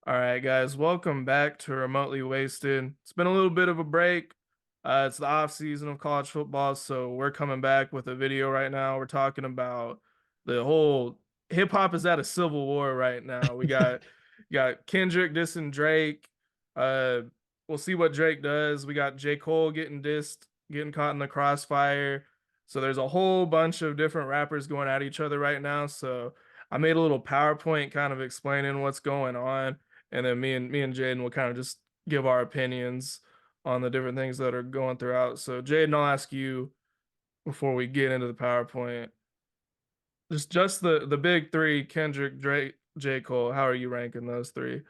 All right, guys, welcome back to Remotely Wasted. It's been a little bit of a break. It's the off season of college football, so we're coming back with a video right now. We're talking about the whole hip hop is at a civil war right now. We got Kendrick dissing Drake. Uh, we'll see what Drake does. We got J. Cole getting dissed, getting caught in the crossfire. So there's a whole bunch of different rappers going at each other right now. So I made a little PowerPoint kind of explaining what's going on, and then me and Jaden will kind of just give our opinions on the different things that are going throughout. So Jaden, I'll ask you before we get into the PowerPoint. Just the big three, Kendrick, Drake, J. Cole. How are you ranking those three?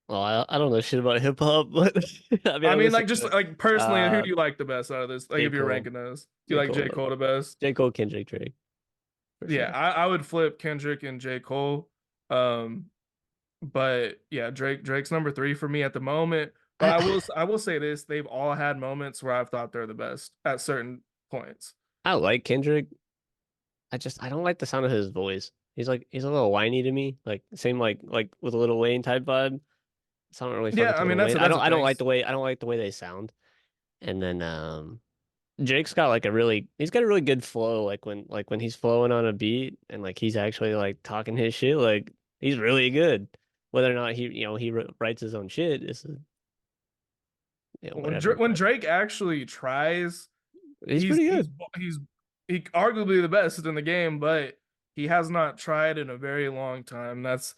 Well, I don't know shit about hip hop, but I mean, I I mean, listen like just to like personally, who uh do you like the best out of this? Like J. if you're Cole, ranking those, you J. like J. Cole, Cole the best? J. Cole, Kendrick, Drake for Yeah, sure. I would flip Kendrick and J. Cole. Um, but yeah, Drake's number three for me at the moment. But I will say this: they've all had moments where I've thought they're the best at certain points. I like Kendrick. I don't like the sound of his voice. He's a little whiny to me. Like same like with a Lil Wayne type vibe. So I don't really fuck Yeah, with I mean Lil Wayne. that's a thing. I don't like the way they sound. And then Drake's got like he's got a really good flow. Like when he's flowing on a beat and like he's actually like talking his shit. Like he's really good. Whether or not he writes his own shit is whatever. When But Drake actually tries, he's he's pretty he's good. he's he arguably the best in the game, but he has not tried in a very long time. That's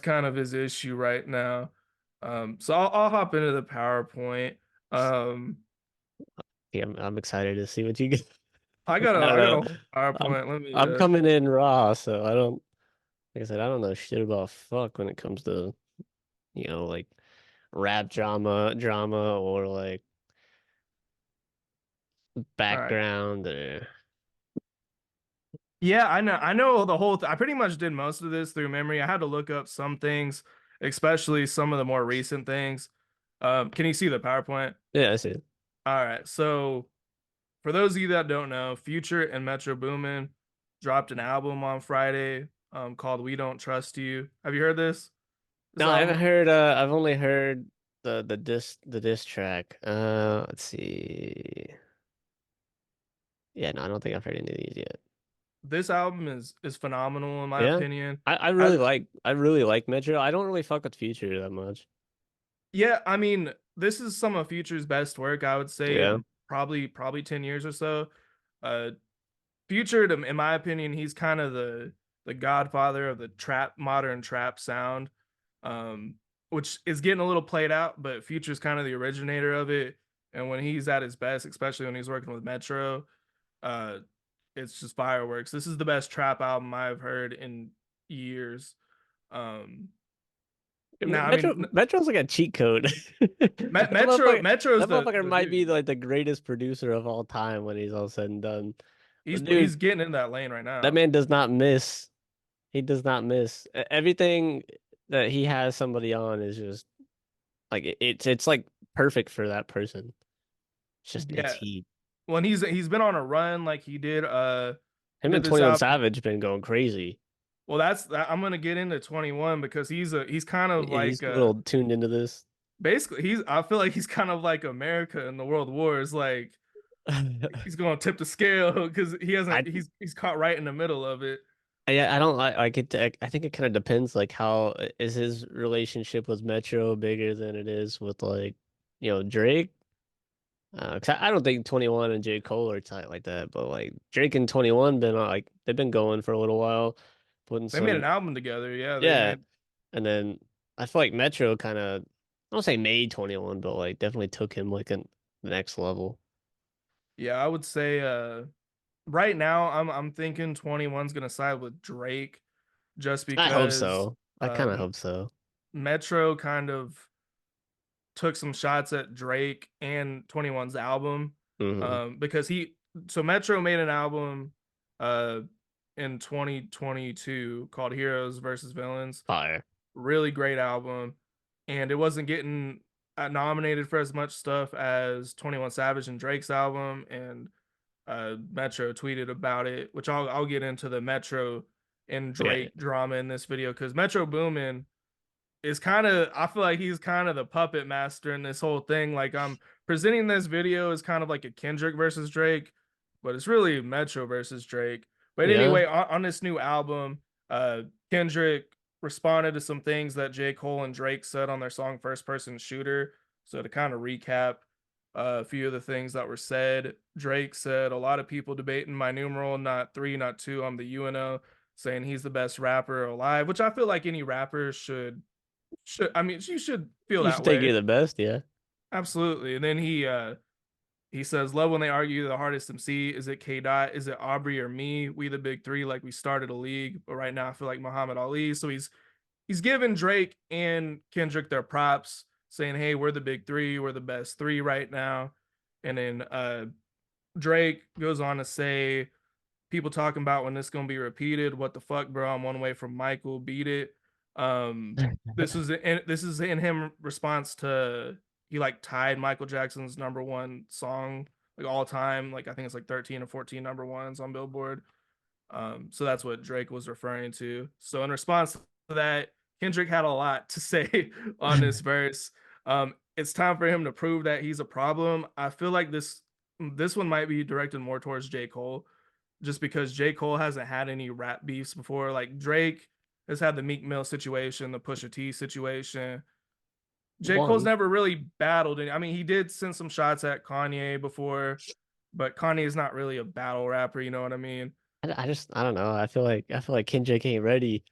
kind of his issue right now. So I'll hop into the PowerPoint. Um, Yeah, I'm excited to see what you get. I don't I got a know. whole I'm PowerPoint. Let me I'm coming in raw, so I don't like I said I don't know shit about fuck when it comes to like rap drama or like all right. background or Yeah, I know the whole I pretty much did most of this through memory. I had to look up some things, especially some of the more recent things. Can you see the PowerPoint? yeah, that's it. All right. So for those of you that don't know, Future and Metro Boomin dropped an album on Friday, called "We Don't Trust You." Have you heard this No, I haven't album? heard I've only heard the diss track. Let's see. Yeah, no, I don't think I've heard any of these yet. This album is phenomenal in my Yeah. opinion. I I I really like Metro. I don't really fuck with Future that much. Yeah, I mean, this is some of Future's best work, I would say, Yeah. in probably 10 years or so. Uh Future, in my opinion, he's kind of the godfather of the modern trap sound, um, which is getting a little played out. But Future's kind of the originator of it, and when he's at his best, especially when he's working with Metro, uh, it's just fireworks. This is the best trap album I've heard in years. Um, now, I mean, Metro's like a cheat code. Metro's That motherfucker the might be dude. like the greatest producer of all time when he's all said and done. But He's dude, getting in that lane right that now. man does not miss. He does not miss. Everything that he has somebody on is just like it's like perfect for that person. It's Yeah, he. when he's been on a run like he Him did and this 21 album. Savage been going crazy. Well, I'm gonna get into 21 because he's kind of He's like a little tuned into this. basically he's I feel like he's kind of like America in the world wars. Like he's gonna tip the scale because he hasn't I he's caught right in the middle of it. I don't like it. I think it kind of depends. Like, how is his relationship with Metro bigger than it is with like, Drake? 'Cause I don't think 21 and J. Cole are tight like that. But like Drake and 21 been like they've been going for a little while, putting They made an some album together. Yeah, they yeah. made. And then I feel like Metro kind of I don't say made 21, but like definitely took him like a the next level. Yeah, I would say right now I'm thinking 21's gonna side with Drake just I hope because so. I kind of hope so. Metro kind of took some shots at Drake and 21's album, Hmm. because he so Metro made an album uh in 2022 called Heroes versus Villains. Fire. Really great album, and it wasn't getting nominated for as much stuff as 21 Savage and Drake's album. And Metro tweeted about it, which I'll get into the Metro and Yeah. Drake drama in this video because Metro Boomin is kind of, I feel like he's kind of the puppet master in this whole thing. Like I'm presenting this video as kind of like a Kendrick versus Drake, but it's really Metro versus Drake. But Yeah. anyway, on this new album, Kendrick responded to some things that J. Cole and Drake said on their song First Person Shooter. So to kind of recap a few of the things that were said, Drake said, "A lot of people debating my numeral, not three, not two. I'm the UNO," saying he's the best rapper alive, which I feel like any rapper should, I mean, you should feel You that should think way. you're the best, yeah. Absolutely. And then he says, "Love when they argue the hardest MC. Is it K Dot? Is it Aubrey or me? We the big three, like we started a league. But right now I feel like Muhammad Ali." So he's giving Drake and Kendrick their props, saying, "Hey, we're the big three, we're the best three right now." And then Drake goes on to say, "People talking about when this gonna be repeated. What the fuck, bro? I'm one way from Michael. Beat it." Um, this is in him response to, he like tied Michael Jackson's number one song like all time. Like I think it's like 13 or 14 number ones on Billboard. So that's what Drake was referring to. So in response to that, Kendrick had a lot to say on this verse. It's time for him to prove that he's a problem. I feel like this one might be directed more towards J. Cole, just because J. Cole hasn't had any rap beefs before. Like Drake has had the Meek Mill situation, the Pusha T situation. J. Cole's One. never really battled any. I mean, he did send some shots at Kanye before, but Kanye is not really a battle rapper. You know what I mean? I just I don't know. I feel like Kendrick ain't ready.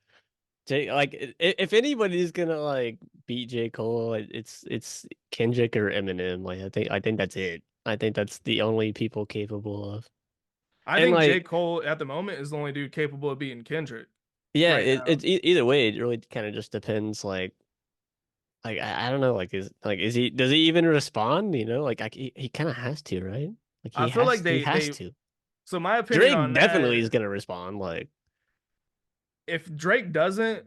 Like if anybody's gonna like beat J. Cole, it's Kendrick or Eminem. Like I think that's it. I think that's the only people capable of. I And think J. like Cole at the moment is the only dude capable of beating Kendrick yeah, right it, now. it's either way. It really kind of just depends. Like I don't know. Is he does he even respond? You know, like he kind of has to, right? Like I feel like he has they to. so my opinion on Drake definitely that, is gonna respond. Like if Drake doesn't,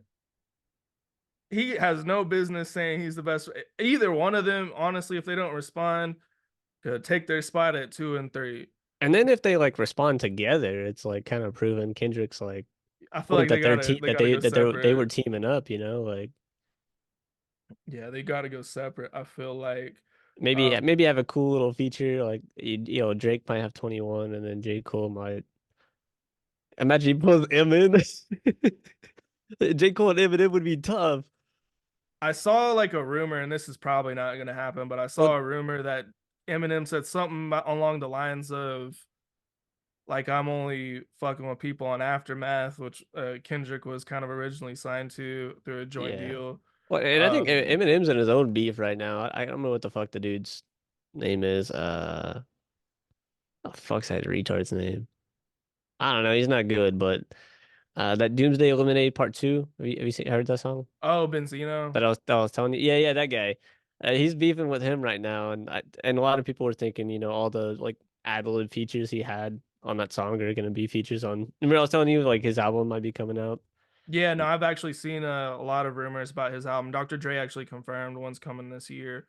he has no business saying he's the best. Either one of them, honestly, if they don't respond, could take their spot at two and three. and then if they like respond together, it's like kind of proven Kendrick's like I feel point like that their team they gotta go they were separate. teaming up, you know, like Yeah, they gotta go separate. I feel like maybe um maybe have a cool little feature like Drake might have 21 and then J. Cole might imagine he pulls M in. J. Cole and Eminem would be tough. I saw like a rumor, and this is probably not gonna happen, but I Well, saw a rumor that Eminem said something along the lines of like, "I'm only fucking with people on Aftermath," which Kendrick was kind of originally signed to through a joint yeah. deal. Well, and I think Um, Eminem's in his own beef right now. I don't know what the fuck the dude's name is. What the fuck's that retard's name? I don't know. He's not good, but that Doomsday Eliminated Part Two. Heard that song? oh, Benzino. That I was telling you. Yeah, yeah, that guy. He's beefing with him right now, and a lot of people were thinking, all the like ad-lib features he had on that song are gonna be features on. Remember, I was telling you like his album might be coming out. Yeah, no, I've actually seen a lot of rumors about his album. Dr. Dre actually confirmed one's coming this year.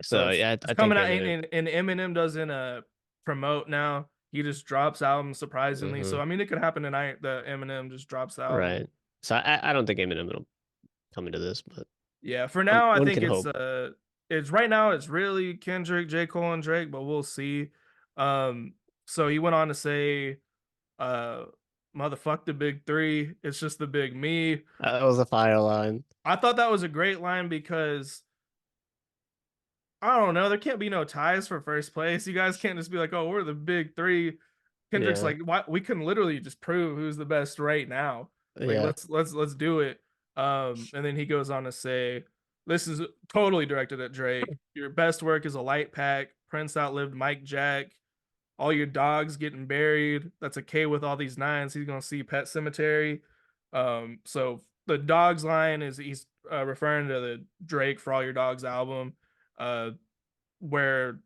So So yeah, it's I think coming they're out, gonna. and Eminem doesn't promote now. He just drops albums surprisingly. So Hmm. I mean, it could happen tonight that Eminem just drops the album. Right. So I don't think Eminem will come into this, but Yeah, for now I one think can hope. it's right now it's really Kendrick, J. Cole, and Drake, but we'll see. Um, so he went on to say, uh, "Motherfuck the big three. It's just the big me." That was a fire line. I thought that was a great line because I don't know. There can't be no ties for first place. You guys can't just be like, "Oh, we're the big three." Kendrick's Yeah, like, "Why? We can literally just prove who's the best right now. Like, yeah. let's do it." And then he goes on to say, "This is totally directed at Drake. Your best work is a light pack. Prince outlived Mike Jack. All your dogs getting buried. That's a K with all these nines. He's gonna see Pet Cemetery." So the dogs line is he's referring to the Drake for All Your Dogs album, uh, where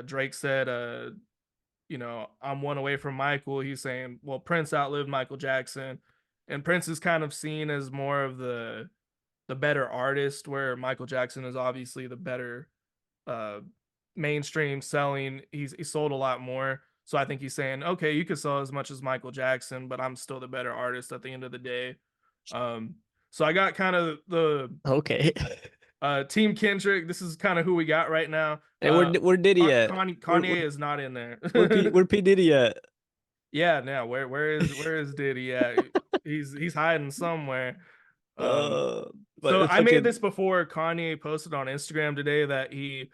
Drake said, "I'm one away from Michael." He's saying, well, Prince outlived Michael Jackson, and Prince is kind of seen as more of the better artist, where Michael Jackson is obviously the better uh, mainstream selling. He sold a lot more. So I think he's saying, okay, you could sell as much as Michael Jackson, but I'm still the better artist at the end of the day. Um, So I got kind of the Okay. Team Kendrick. This is kind of who we got right now. And where Diddy at? Kanye is not in there. Where P Diddy at? Yeah, now where is Diddy at? He's hiding somewhere. Um, But so it's I made fucking this before. Kanye posted on Instagram today that he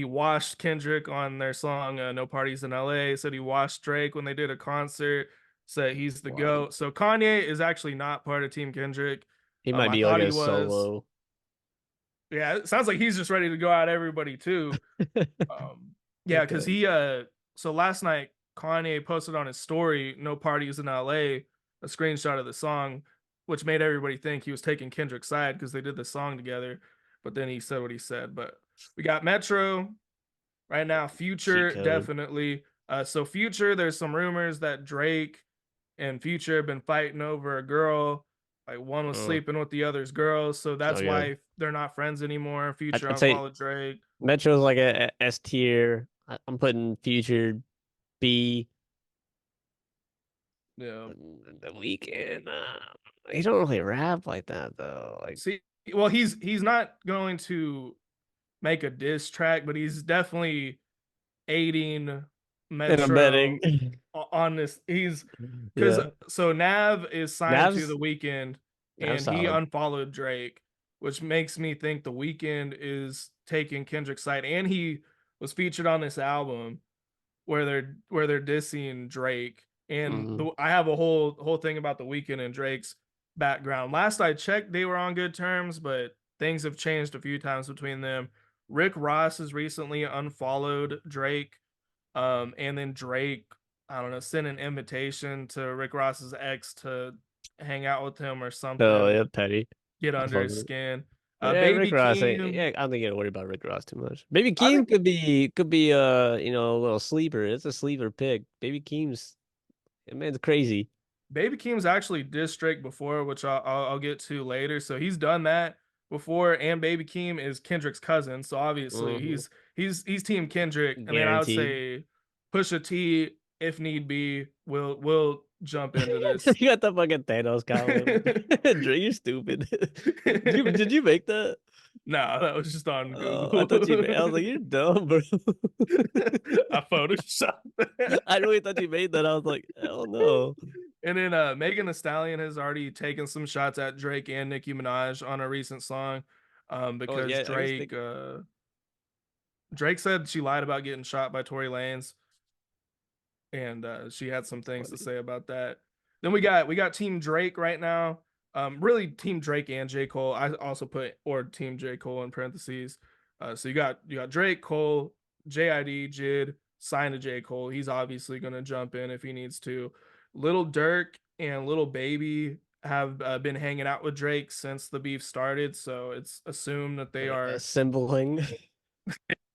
watched Kendrick on their song "No Parties in LA." Said he watched Drake when they did a concert. Said he's the wow. GOAT. So Kanye is actually not part of Team Kendrick. He might I be like thought he a was. solo. Yeah, it sounds like he's just ready to go out everybody too. Yeah, because Okay. he so last night Kanye posted on his story "No Parties in LA" a screenshot of the song, which made everybody think he was taking Kendrick's side because they did the song together. But then he said what he said. But we got Metro right now, Cheat Future code. definitely. So Future, there's some rumors that Drake and Future have been fighting over a girl. Like one was Mm, sleeping with the other's girl, so that's okay. why they're not friends anymore. Future I'd say unfollowed Drake. Metro's like a S tier. I'm putting Future B. Yeah. The Weeknd. He don't really rap like that though. Like See, well, he's not going to make a diss track, but he's definitely aiding in a betting. Metro on this. He's because Yeah. so Nav is signed to Nav's the Weekend, Nav's and he solid. unfollowed Drake, which makes me think the Weekend is taking Kendrick's side, and he was featured on this album where they're dissing Drake. And Hmm. I have a whole thing about the Weekend and Drake's background. Last I checked, they were on good terms, but things have changed a few times between them. Rick Ross has recently unfollowed Drake, and then Drake, I don't know, sent an invitation to Rick Ross's ex to hang out with him or So something, yeah, petty. get I under fuck his with it. skin. Yeah, Rick Baby Ross. Yeah, Keem, I don't think you gotta worry about Rick Ross too much. Baby I Keem think could be a little sleeper. It's a sleeper pick. Baby Keem's man's crazy. Baby Keem's actually dissed Drake before, which I'll get to later. So he's done that before, and Baby Keem is Kendrick's cousin, so obviously Hmm. he's Team Kendrick. And then I would Guaranteed. say Pusha T, if need be, will jump into this. You got the fucking Thanos comment. Drake, you're stupid. Did you make that? No, that was just on I Google. thought you made. I was like, you're dumb, bro. I photoshopped that. I really thought you made that. I was like, hell no. And then Megan Thee Stallion has already taken some shots at Drake and Nicki Minaj on a recent song, Oh because yeah, I was Drake said she lied about getting shot by Tory Lanez, and she had some things to funny. say about that. Then we got Team Drake right now. Really Team Drake and J. Cole. I also put or Team J. Cole in parentheses. So you got Drake, Cole, JID, Jid, signed to J. Cole. He's obviously gonna jump in if he needs to. Little Dirk and Little Baby have been hanging out with Drake since the beef started, so it's assumed that they are Assembling.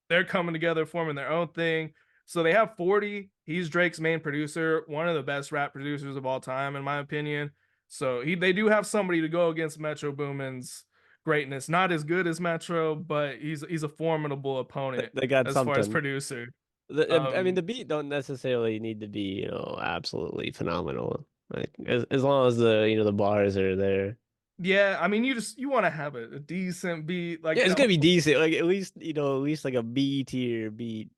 they're coming together, forming their own thing. So they have 40. He's Drake's main producer, one of the best rap producers of all time, in my opinion. So they do have somebody to go against Metro Boomin's greatness. Not as good as Metro, but he's a formidable opponent They got as far as something. producer. I mean, the Um, beat don't necessarily need to be, absolutely phenomenal. Like as long as the bars are there. yeah, I mean, you want to have a decent beat, Yeah, like it's gonna be decent. Like at least like a B tier beat.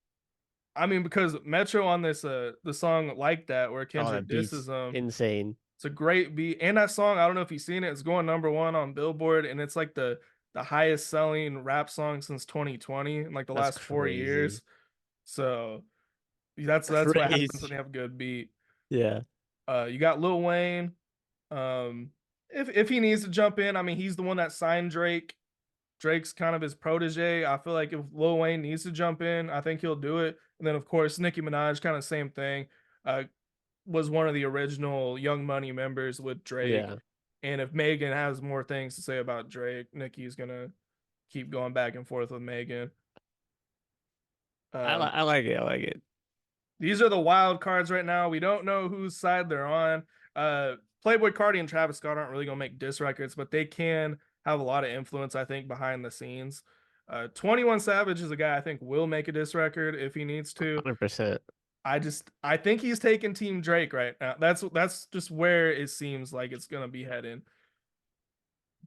I mean, because Metro on this the song like that where Oh, Kendrick that beat's disses him. insane. It's a great beat. And that song, I don't know if you've seen it, it's going number one on Billboard, and it's like the highest selling rap song since 2020 in like the That's last 4 years. crazy. So that's what happens when Crazy. you have a good beat. Yeah. You got Lil Wayne. If he needs to jump in, I mean he's the one that signed Drake. Drake's kind of his protege. I feel like if Lil Wayne needs to jump in, I think he'll do it. And then of course Nicki Minaj, kind of same thing. Uh, was one of the original Young Money members with Drake. Yeah. And if Megan has more things to say about Drake, Nicki's gonna keep going back and forth with Megan. Um, I like it. I like it. these are the wild cards right now. We don't know whose side they're on. Playboy Cardi and Travis Scott aren't really gonna make diss records, but they can have a lot of influence, I think, behind the scenes. 21 Savage is a guy I think will make a diss record if he needs to. 100%. I think he's taking Team Drake right now. That's just where it seems like it's gonna be heading.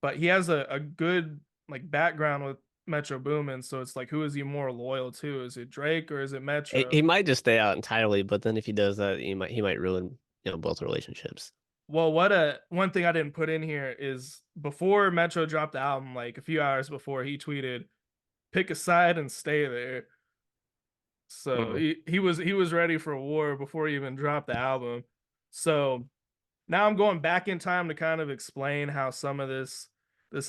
but he has a good like background with Metro Boomin, so it's like, who is he more loyal to? Is it Drake or is it He Metro? might just stay out entirely, but then if he does that, he might ruin both relationships. Well, what a one thing I didn't put in here is before Metro dropped the album, like a few hours before, he tweeted, "Pick a side and stay there." So Mhm. he was ready for war before he even dropped the album. So now I'm going back in time to kind of explain how some of this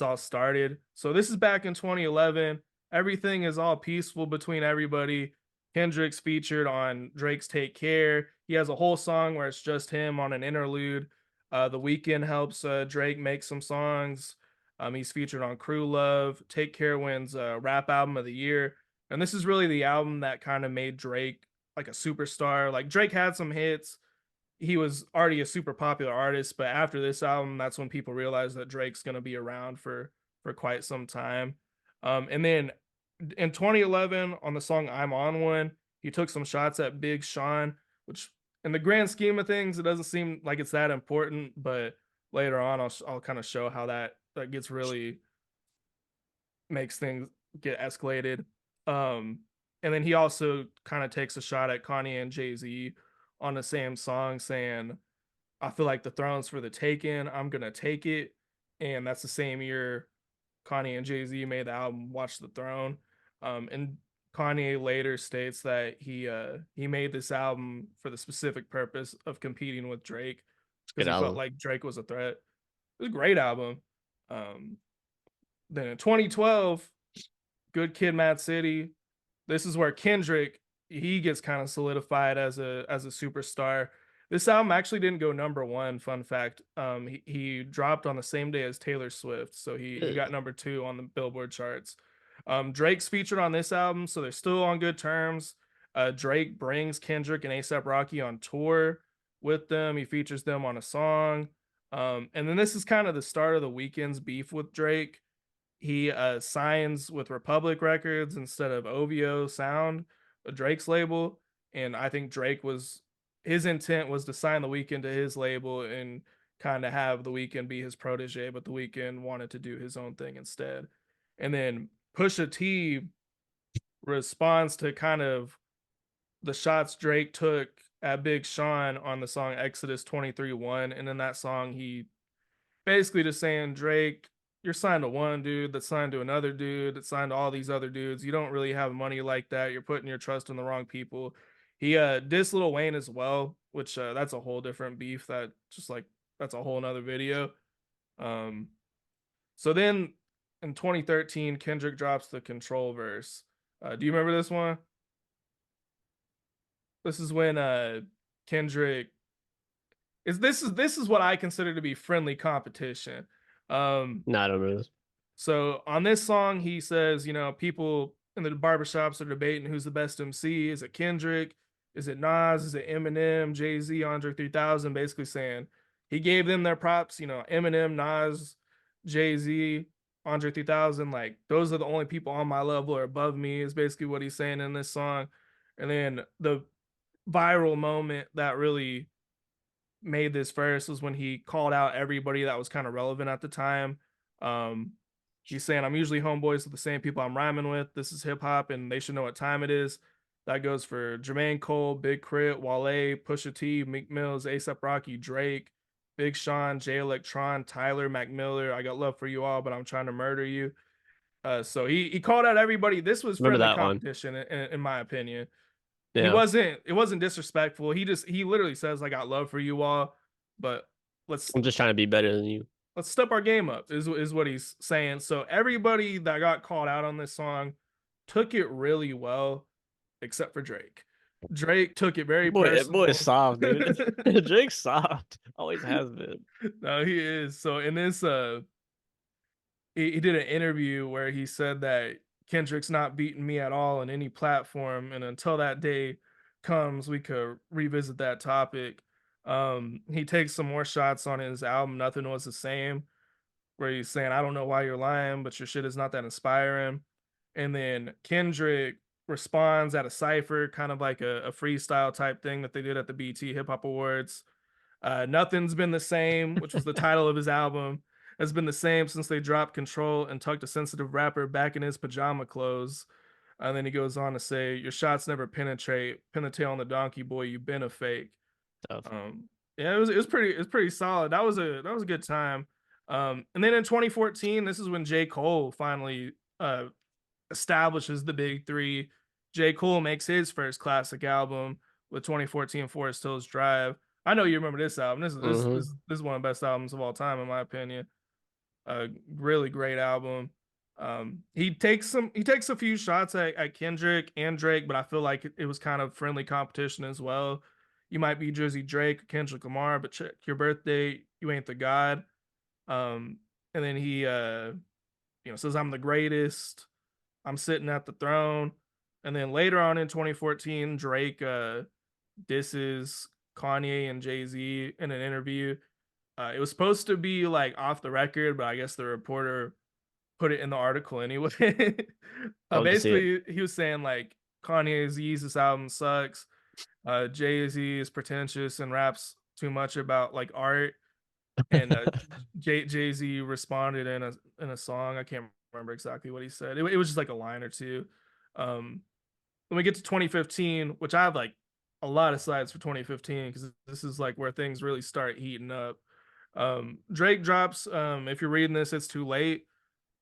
all started. So this is back in 2011. Everything is all peaceful between everybody. Kendrick's featured on Drake's Take Care. He has a whole song where it's just him on an interlude. The Weeknd helps Drake make some songs. He's featured on Crew Love. Take Care wins Rap Album of the Year. And this is really the album that kind of made Drake like a superstar. Like Drake had some hits, he was already a super popular artist, but after this album, that's when people realized that Drake's going to be around for quite some time. And then in 2011, on the song "I'm on One," he took some shots at Big Sean, which in the grand scheme of things, it doesn't seem like it's that important. But later on, I'll kind of show how that gets really makes things get escalated. Um, and then he also kind of takes a shot at Kanye and Jay Z on the same song, saying, "I feel like the throne's for the taking. I'm gonna take it." And that's the same year Kanye and Jay Z made the album "Watch the Throne." And Kanye later states that he made this album for the specific purpose of competing with Drake because Good he felt album. like Drake was a threat. It was a great album. Um, then in 2012, Good Kid, Mad City. This is where Kendrick he gets kind of solidified as a superstar. This album actually didn't go number one. Fun fact: he dropped on the same day as Taylor Swift, so he got number two on the Billboard charts. Drake's featured on this album, so they're still on good terms. Drake brings Kendrick and ASAP Rocky on tour with them. He features them on a song. And then this is kind of the start of the Weeknd's beef with Drake. He signs with Republic Records instead of OVO Sound, Drake's label. And I think Drake was his intent was to sign the Weeknd to his label and kind of have the Weeknd be his protege, but the Weeknd wanted to do his own thing instead. And then Pusha T responds to kind of the shots Drake took at Big Sean on the song Exodus 23:1. And in that song, he basically just saying, Drake, you're signed to one dude that's signed to another dude that's signed to all these other dudes. You don't really have money like that. You're putting your trust in the wrong people. He dissed Lil Wayne as well, which that's a whole different beef that just like that's a whole nother video. Um, so then in 2013, Kendrick drops the Control verse. Do you remember this one? This is when Kendrick this is what I consider to be friendly competition. Um, No, I don't remember this. So on this song, he says, people in the barbershops are debating who's the best MC. Is it Kendrick? Is it Nas? Is it Eminem, Jay Z, Andre 3000? Basically saying he gave them their props. Eminem, Nas, Jay Z, Andre 3000. Like those are the only people on my level or above me. Is basically what he's saying in this song. And then the viral moment that really made this verse was when he called out everybody that was kind of relevant at the time. Um, he's saying, "I'm usually homeboys with the same people I'm rhyming with. This is hip hop, and they should know what time it is." That goes for Jermaine Cole, Big Crit, Wale, Pusha T, Meek Mills, ASAP Rocky, Drake, Big Sean, Jay Electron, Tyler, Mac Miller. I got love for you all, but I'm trying to murder you. So he called out everybody. This was Remember friendly that one. competition, in my opinion. Yeah. It wasn't disrespectful. He literally says, "I got love for you all, but let's I'm just trying to be better than you. let's step our game up," is what he's saying. So everybody that got called out on this song took it really well, except for Drake. Drake took it very Boy is personal. soft, dude. Drake's soft. Always has been. No, he is. So in this he did an interview where he said that Kendrick's not beating me at all on any platform, and until that day comes, we could revisit that topic. He takes some more shots on his album, Nothing Was the Same, where he's saying, "I don't know why you're lying, but your shit is not that inspiring." And then Kendrick responds at a cipher, kind of like a freestyle type thing that they did at the BT Hip Hop Awards. Nothing's Been the Same, which was the title of his album. has been the same since they dropped Control and tucked a sensitive rapper back in his pajama clothes. And then he goes on to say, "Your shots never penetrate. Pin the tail on the donkey, boy. You've been a fake." Tough. Yeah, it was pretty solid. That was a good time. And then in 2014, this is when J. Cole finally establishes the big three. J. Cole makes his first classic album with 2014 Forest Hills Drive. I know you remember this album. This is one of the best albums of all time, in my opinion. Really great album. He takes a few shots at Kendrick and Drake, but I feel like it was kind of friendly competition as well. You might be Jersey Drake or Kendrick Lamar, but check your birthday, you ain't the god. And then he says I'm the greatest. I'm sitting at the throne. And then later on in 2014, Drake disses Kanye and Jay-Z in an interview. It was supposed to be like off the record, but I guess the reporter put it in the article anyway. I love to see it. Basically, he was saying like Kanye's Yeezus album sucks. Jay-Z is pretentious and raps too much about like art. And Jay-Z responded in a song. I can't remember exactly what he said. It was just like a line or two. Um, when we get to 2015, which I have like a lot of slides for 2015 because this is like where things really start heating up. Drake drops if you're reading this, it's too late,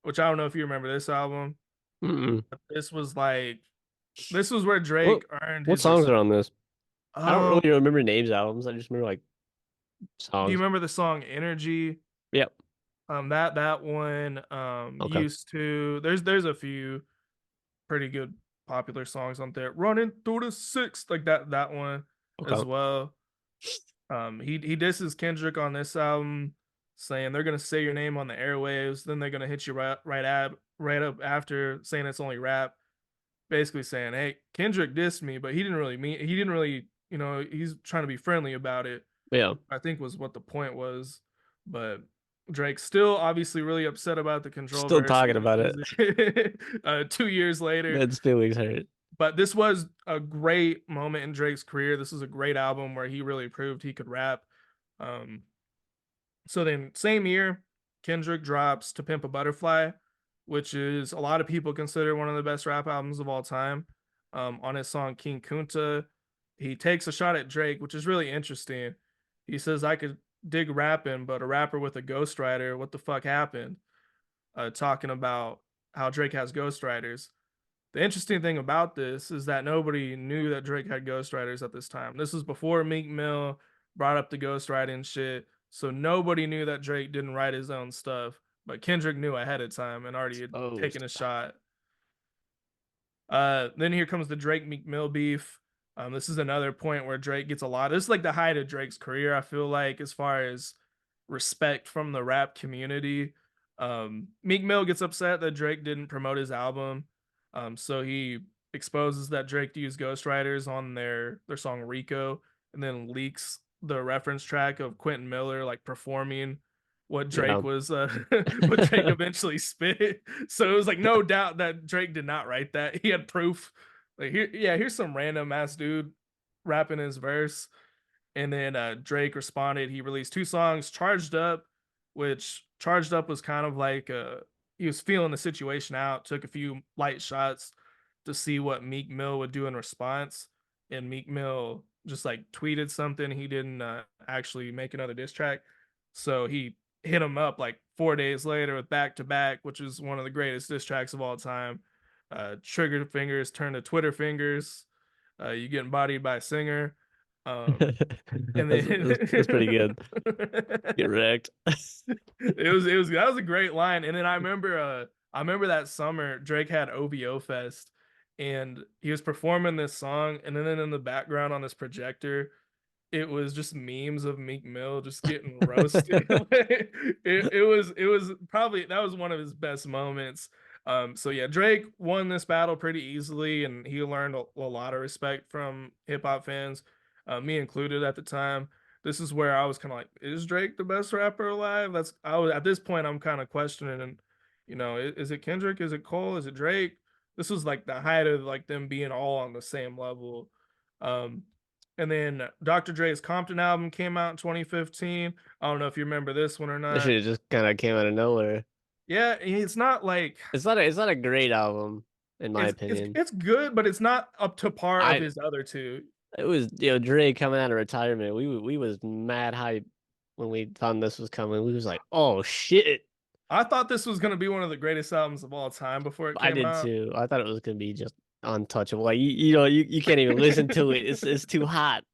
which I don't know if you remember this album. Mm-mm. This was like this was where What Drake earned what his songs are on this? I don't um really remember names of albums. I just remember like do you songs. remember the song Energy? Yep. That one Okay. used to there's a few pretty good popular songs on there. Running through the six, like that one as Okay. well. He disses Kendrick on this album, saying they're gonna say your name on the airwaves, then they're gonna hit you right up after, saying it's only rap. Basically saying, hey, Kendrick dissed me, but he didn't really, he's trying to be friendly about it. Yeah. I think was what the point was. But Drake's still obviously really upset about the Control Still verse. talking about it. 2 years later. Man's feelings hurt. But this was a great moment in Drake's career. This was a great album where he really proved he could rap. Um, so then, same year, Kendrick drops To Pimp a Butterfly, which is a lot of people consider one of the best rap albums of all time. On his song King Kunta, he takes a shot at Drake, which is really interesting. He says, I could dig rapping, but a rapper with a ghostwriter, what the fuck happened? Talking about how Drake has ghostwriters. The interesting thing about this is that nobody knew that Drake had ghostwriters at this time. This was before Meek Mill brought up the ghostwriting shit. So nobody knew that Drake didn't write his own stuff. But Kendrick knew ahead of time and already had Oh, taken a shot. Then here comes the Drake Meek Mill beef. This is another point where Drake gets a lot. This is like the height of Drake's career, I feel like, as far as respect from the rap community. Meek Mill gets upset that Drake didn't promote his album. So he exposes that Drake used ghostwriters on their song Rico, and then leaks the reference track of Quentin Miller like performing what yeah. Drake was what Drake eventually spit. So it was like no doubt that Drake did not write that. He had proof. Like here's some random ass dude rapping his verse. And then Drake responded. He released two songs, Charged Up, which Charged Up was kind of like he was feeling the situation out, took a few light shots to see what Meek Mill would do in response. And Meek Mill just like tweeted something. He didn't actually make another diss track. So he hit him up like 4 days later with Back to Back, which is one of the greatest diss tracks of all time. Trigger fingers turn to Twitter fingers. You getting bodied by a singer. Um, and That's pretty good. Get wrecked. it was that was a great line. And then I remember that summer Drake had OVO Fest and he was performing this song, and then in the background on this projector it was just memes of Meek Mill just getting roasted. It was probably that was one of his best moments. So yeah, Drake won this battle pretty easily, and he learned a lot of respect from hip hop fans, me included at the time. This is where I was kind of like, is Drake the best rapper alive? I was at this point I'm kind of questioning, and is it Kendrick? Is it Cole? Is it Drake? This was like the height of like them being all on the same level. Um, And then Dr. Dre's Compton album came out in 2015. I don't know if you remember this one or This not. shit just kind of came out of nowhere. Yeah, it's not like It's not a great album in my opinion. it's good, but it's not up to par of I his other two. It was Dre coming out of retirement. We was mad hype when we found this was coming. We was like, oh shit. I thought this was gonna be one of the greatest albums of all time before it I came did out. too. I thought it was gonna be just untouchable. Like you can't even listen to it. It's too hot.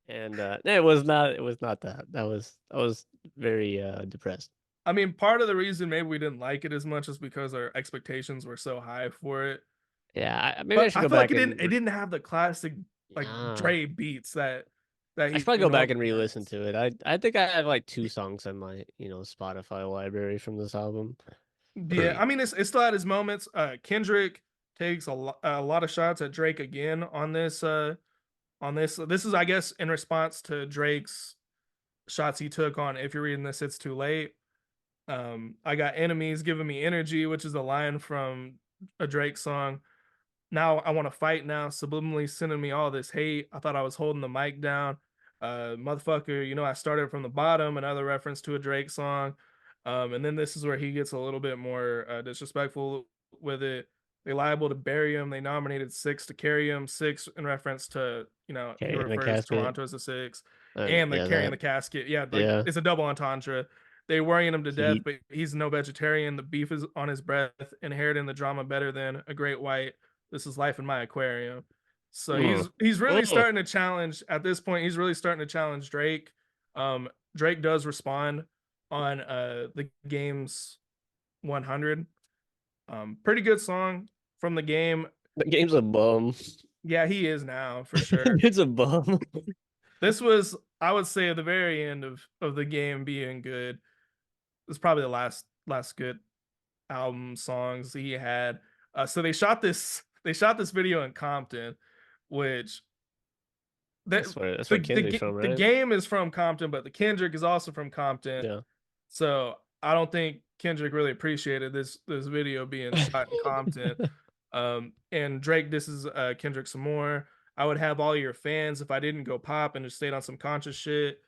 And it was not that. I was very depressed. I mean, part of the reason maybe we didn't like it as much is because our expectations were so high for it. Yeah, maybe I But should I go feel like back it and didn't have the classic like yeah. Dre beats that I he should probably go back and re-listen has. to it. I think I have like two songs in my, Spotify library from this album. Yeah, I mean it's still at his moments. Kendrick takes a lot of shots at Drake again on this. This is I guess in response to Drake's shots he took on If You're Reading This It's Too Late. I got enemies giving me energy, which is a line from a Drake song. Now I want to fight now, subliminally sending me all this hate. I thought I was holding the mic down. Motherfucker, you know, I started from the bottom, another reference to a Drake song. And then this is where he gets a little bit more disrespectful with it. They liable to bury him. They nominated six to carry him, six in reference to, you know, he Okay, in the refers casket. Toronto as a six And and the yeah, carrying that the casket. Yeah, like yeah. it's a double entendre. They worrying him to death, Heat. but he's no vegetarian. The beef is on his breath, inheriting the drama better than a great white. This is life in my aquarium. So Mm. he's really Mm. starting to challenge at this point. He's really starting to challenge Drake. Drake does respond on the game's 100. Pretty good song from the game. The game's a bum. Yeah, he is now for sure. It's a bum. This was I would say at the very end of the game being good. It's probably the last good album songs he had. So they shot this video in Compton, which the That's where Kendrick's from, the right? game is from Compton, but the Kendrick is also from Compton. Yeah. So I don't think Kendrick really appreciated this video being shot in Compton. And Drake, this is Kendrick some more. I would have all your fans if I didn't go pop and just stayed on some conscious shit.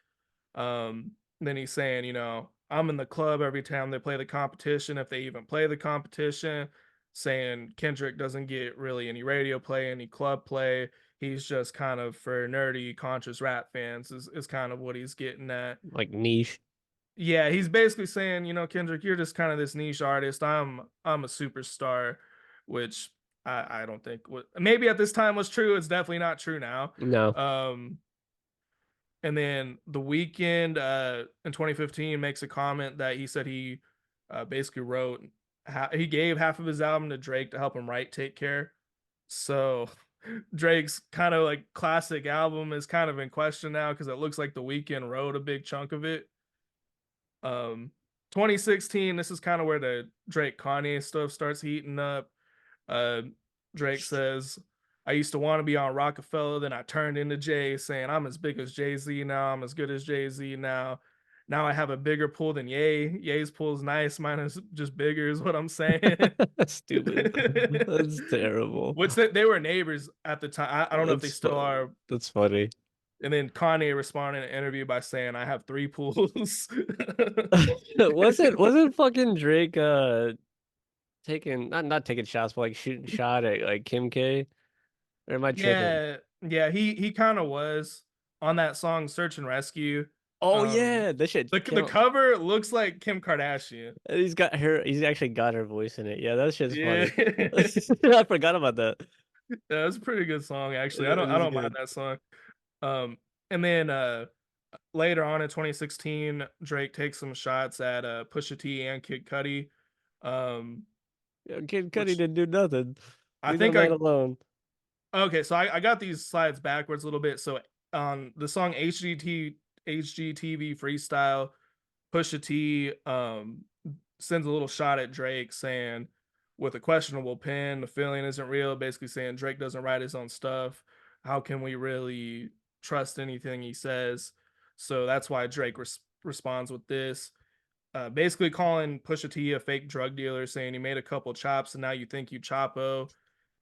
Then he's saying, you know, I'm in the club every time they play the competition, if they even play the competition, saying Kendrick doesn't get really any radio play, any club play. He's just kind of for nerdy, conscious rap fans, is kind of what he's getting at. Like niche. Yeah, he's basically saying, you know, Kendrick, you're just kind of this niche artist. I'm a superstar, which I don't think maybe at this time was true. It's definitely not true now. No. Um, and then The Weeknd in 2015 makes a comment that he said he basically wrote he gave half of his album to Drake to help him write Take Care. So Drake's kind of like classic album is kind of in question now because it looks like The Weeknd wrote a big chunk of it. Um 2016, this is kind of where the Drake Kanye stuff starts heating up. Uh, Drake says, I used to want to be on Rockefeller, then I turned into Jay, saying, I'm as big as Jay Z now. I'm as good as Jay Z now. Now I have a bigger pool than Ye. Ye's pool is nice. Mine is just bigger, is what I'm saying. Stupid. That's terrible. Which they were neighbors at the time. I don't know if they That's still fu- are. that's funny. And then Kanye responded in an interview by saying, I have three pools. Wasn't fucking Drake taking not taking shots, but like shooting shot at like Kim K? Or am I tripping? Yeah, yeah, he kind of was on that song Search and Rescue. Oh Um yeah, that shit the count. cover looks like Kim Kardashian. He's actually got her voice in it. Yeah, that shit's Yeah. funny. I forgot about that. Yeah, it's a pretty good song actually. It I is don't mind good. that song. And then later on in 2016, Drake takes some shots at Pusha T and Kid Cudi. Um Yeah, Kid Cudi which didn't do nothing. I Leave that think man alone. okay, so I got these slides backwards a little bit. So on the song HGTV Freestyle, Pusha T sends a little shot at Drake saying, with a questionable pen, the feeling isn't real, basically saying Drake doesn't write his own stuff. How can we really trust anything he says? So that's why Drake responds with this. Basically calling Pusha T a fake drug dealer, saying he made a couple chops and now you think you Chapo.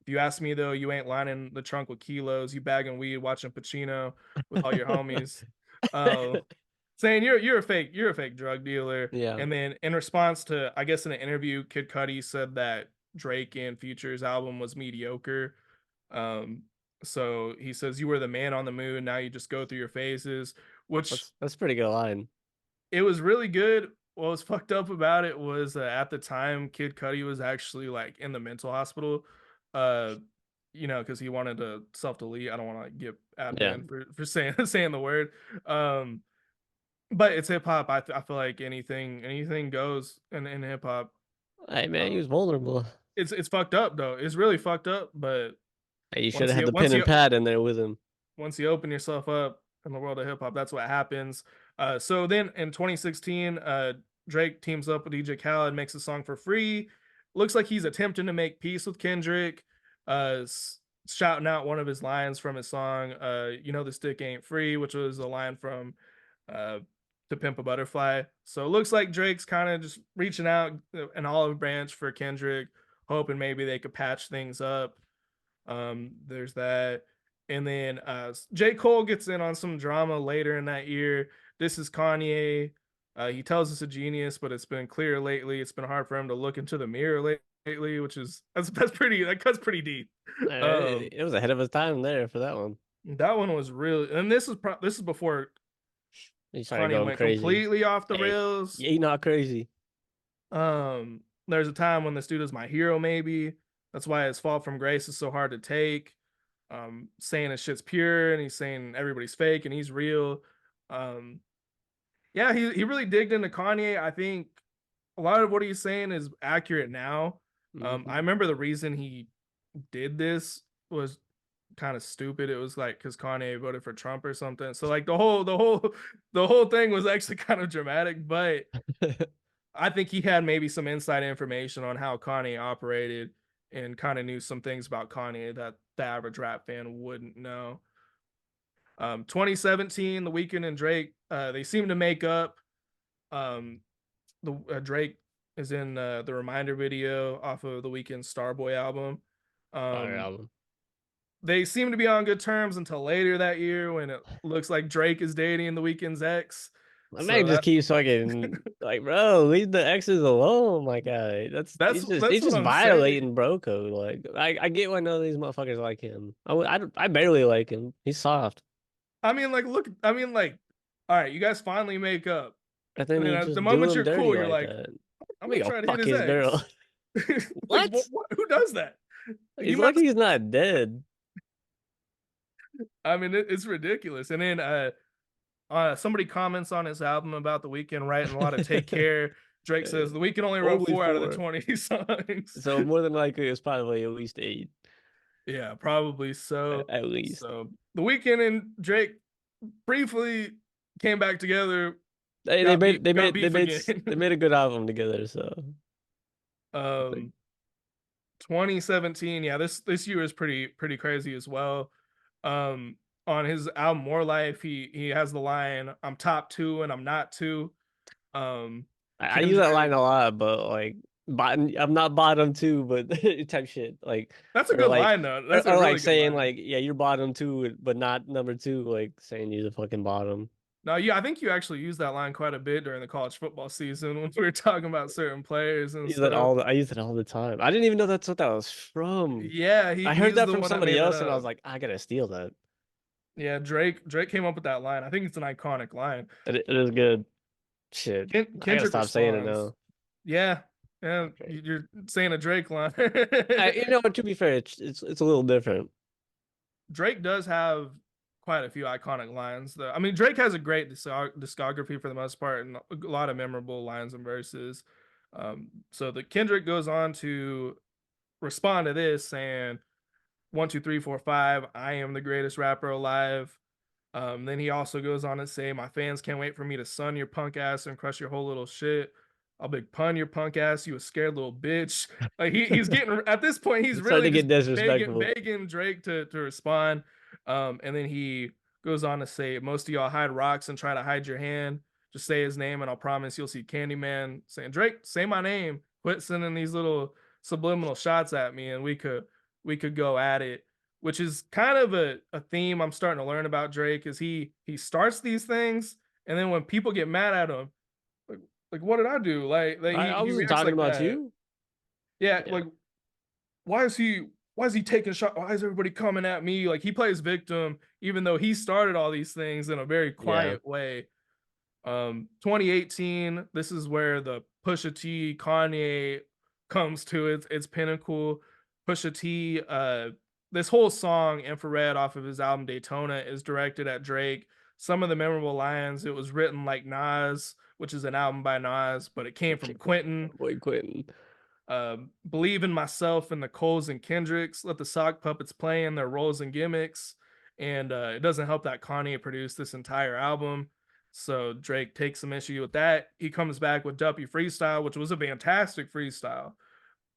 If you ask me though, you ain't lining the trunk with kilos. You bagging weed, watching Pacino with all your homies. Uh, saying you're a fake drug dealer. Yeah. And then in response to, I guess in an interview, Kid Cudi said that Drake and Future's album was mediocre. Um, so he says you were the man on the moon. Now you just go through your phases, which That's a pretty good line. it was really good. What was fucked up about it was at the time Kid Cudi was actually like in the mental hospital, uh, because he wanted to self delete. I don't want to like, get Yeah. admin for saying saying the word, um, but it's hip hop. I feel like anything goes in hip hop. Hey man, he Um, was vulnerable. it's fucked up though. It's really fucked up. But Hey, you should once have had you the once pen and you pad in there with him. once you open yourself up in the world of hip hop, that's what happens. So then in 2016, Drake teams up with DJ Khaled, makes a song for free. Looks like he's attempting to make peace with Kendrick, shouting out one of his lines from his song, "You know this dick ain't free," which was a line from uh, "To Pimp a Butterfly." So it looks like Drake's kind of just reaching out an olive branch for Kendrick, hoping maybe they could patch things up. There's that. And then J. Cole gets in on some drama later in that year. This is Kanye. He tells us a genius, but it's been clear lately. It's been hard for him to look into the mirror lately, which is that cuts pretty deep. It was ahead of his time there for that one. That one was really, and this is before He started Kanye going went crazy. completely off the Hey, rails. you not crazy. There's a time when the dude is my hero, maybe. That's why his fall from grace is so hard to take. Saying his shit's pure and he's saying everybody's fake and he's real. Um, yeah, he really digged into Kanye. I think a lot of what he's saying is accurate now. Hmm. I remember the reason he did this was kind of stupid. It was like because Kanye voted for Trump or something. So like the whole thing was actually kind of dramatic, but I think he had maybe some inside information on how Kanye operated and kind of knew some things about Kanye that the average rap fan wouldn't know. 2017, The Weeknd and Drake, they seem to make up. Um, the Drake is in the Reminder video off of The Weeknd's Starboy album. Fire Um, album. they seem to be on good terms until later that year when it looks like Drake is dating The Weeknd's ex. My man So just keeps fucking like, bro, leave the exes alone, my guy. that's He's what just I'm saying. violating bro code. Like, I get why none of these motherfuckers like him. I barely like him. He's soft. I mean, like, look, I mean, like, all right, you guys finally make up, And then and then you at the just do moment him you're dirty cool, you're like like, that. I'm We gonna go try to hit fuck his his girl. ex. Like, What? who does that? He's You might. lucky he's not dead. I mean, it's ridiculous. And then somebody comments on his album about The Weeknd writing a lot of "Take Care." Drake Uh, says The Weeknd only wrote Only 4 out of the four. 20 songs. So more than likely it's probably at least eight. Yeah, probably so. At least. So The Weeknd and Drake briefly came back together, They got beef again. they made a good album together, so I think um 2017, yeah, this year is pretty crazy as well. On his album More Life, he has the line, "I'm top two and I'm not two." Um, I use that line Kendrick, a lot, but like bottom, I'm not bottom two, but type shit. Like that's a good line though. That's a or like really good saying line. like, yeah, you're bottom two, but not number two, like saying you're the fucking bottom. Now, yeah, I think you actually used that line quite a bit during the college football season when we were talking about certain players and stuff. I use that all the time. I didn't even know that's what that was from. Yeah, I heard he's that the from one that somebody made that else and I up. was like, I gotta steal that. Yeah, Drake came up with that line. I think it's an iconic line. It is good. Shit. I gotta Kendrick stop saying it responds, now. "Yeah, yeah, Okay. you're saying a Drake line." You know what, to be fair, it's a little different. Drake does have quite a few iconic lines, though. I mean, Drake has a great discography for the most part, and a lot of memorable lines and verses. So the Kendrick goes on to respond to this, saying, "One, two, three, four, five. I am the greatest rapper alive." Then he also goes on to say, "My fans can't wait for me to sun your punk ass and crush your whole little shit. I'll big pun your punk ass, you a scared little bitch." Like he's getting at this point, he's It's starting really to get just disrespectful. begging Drake to respond. And then he goes on to say, "Most of y'all hide rocks and try to hide your hand. Just say his name, and I'll promise you'll see Candyman." Saying, "Drake, say my name. Quit sending these little subliminal shots at me, and we could go at it, which is kind of a theme I'm starting to learn about Drake is he starts these things and then when people get mad at him, like, what did I do? Like I he wasn't reacts talking like about that. you. Yeah, Yeah. like why is he taking shot? Why is everybody coming at me? Like he plays victim, even though he started all these things in a very Yeah. quiet way. 2018, this is where the Pusha T Kanye comes to its pinnacle. Pusha T, this whole song Infrared off of his album Daytona is directed at Drake. Some of the memorable lines, it was written like Nas, which is an album by Nas, but it came from My Quentin. boy Quentin. Believe in myself and the Coles and Kendricks. Let the sock puppets play in their roles and gimmicks. And it doesn't help that Kanye produced this entire album. So Drake takes some issue with that. He comes back with Duppy Freestyle, which was a fantastic freestyle,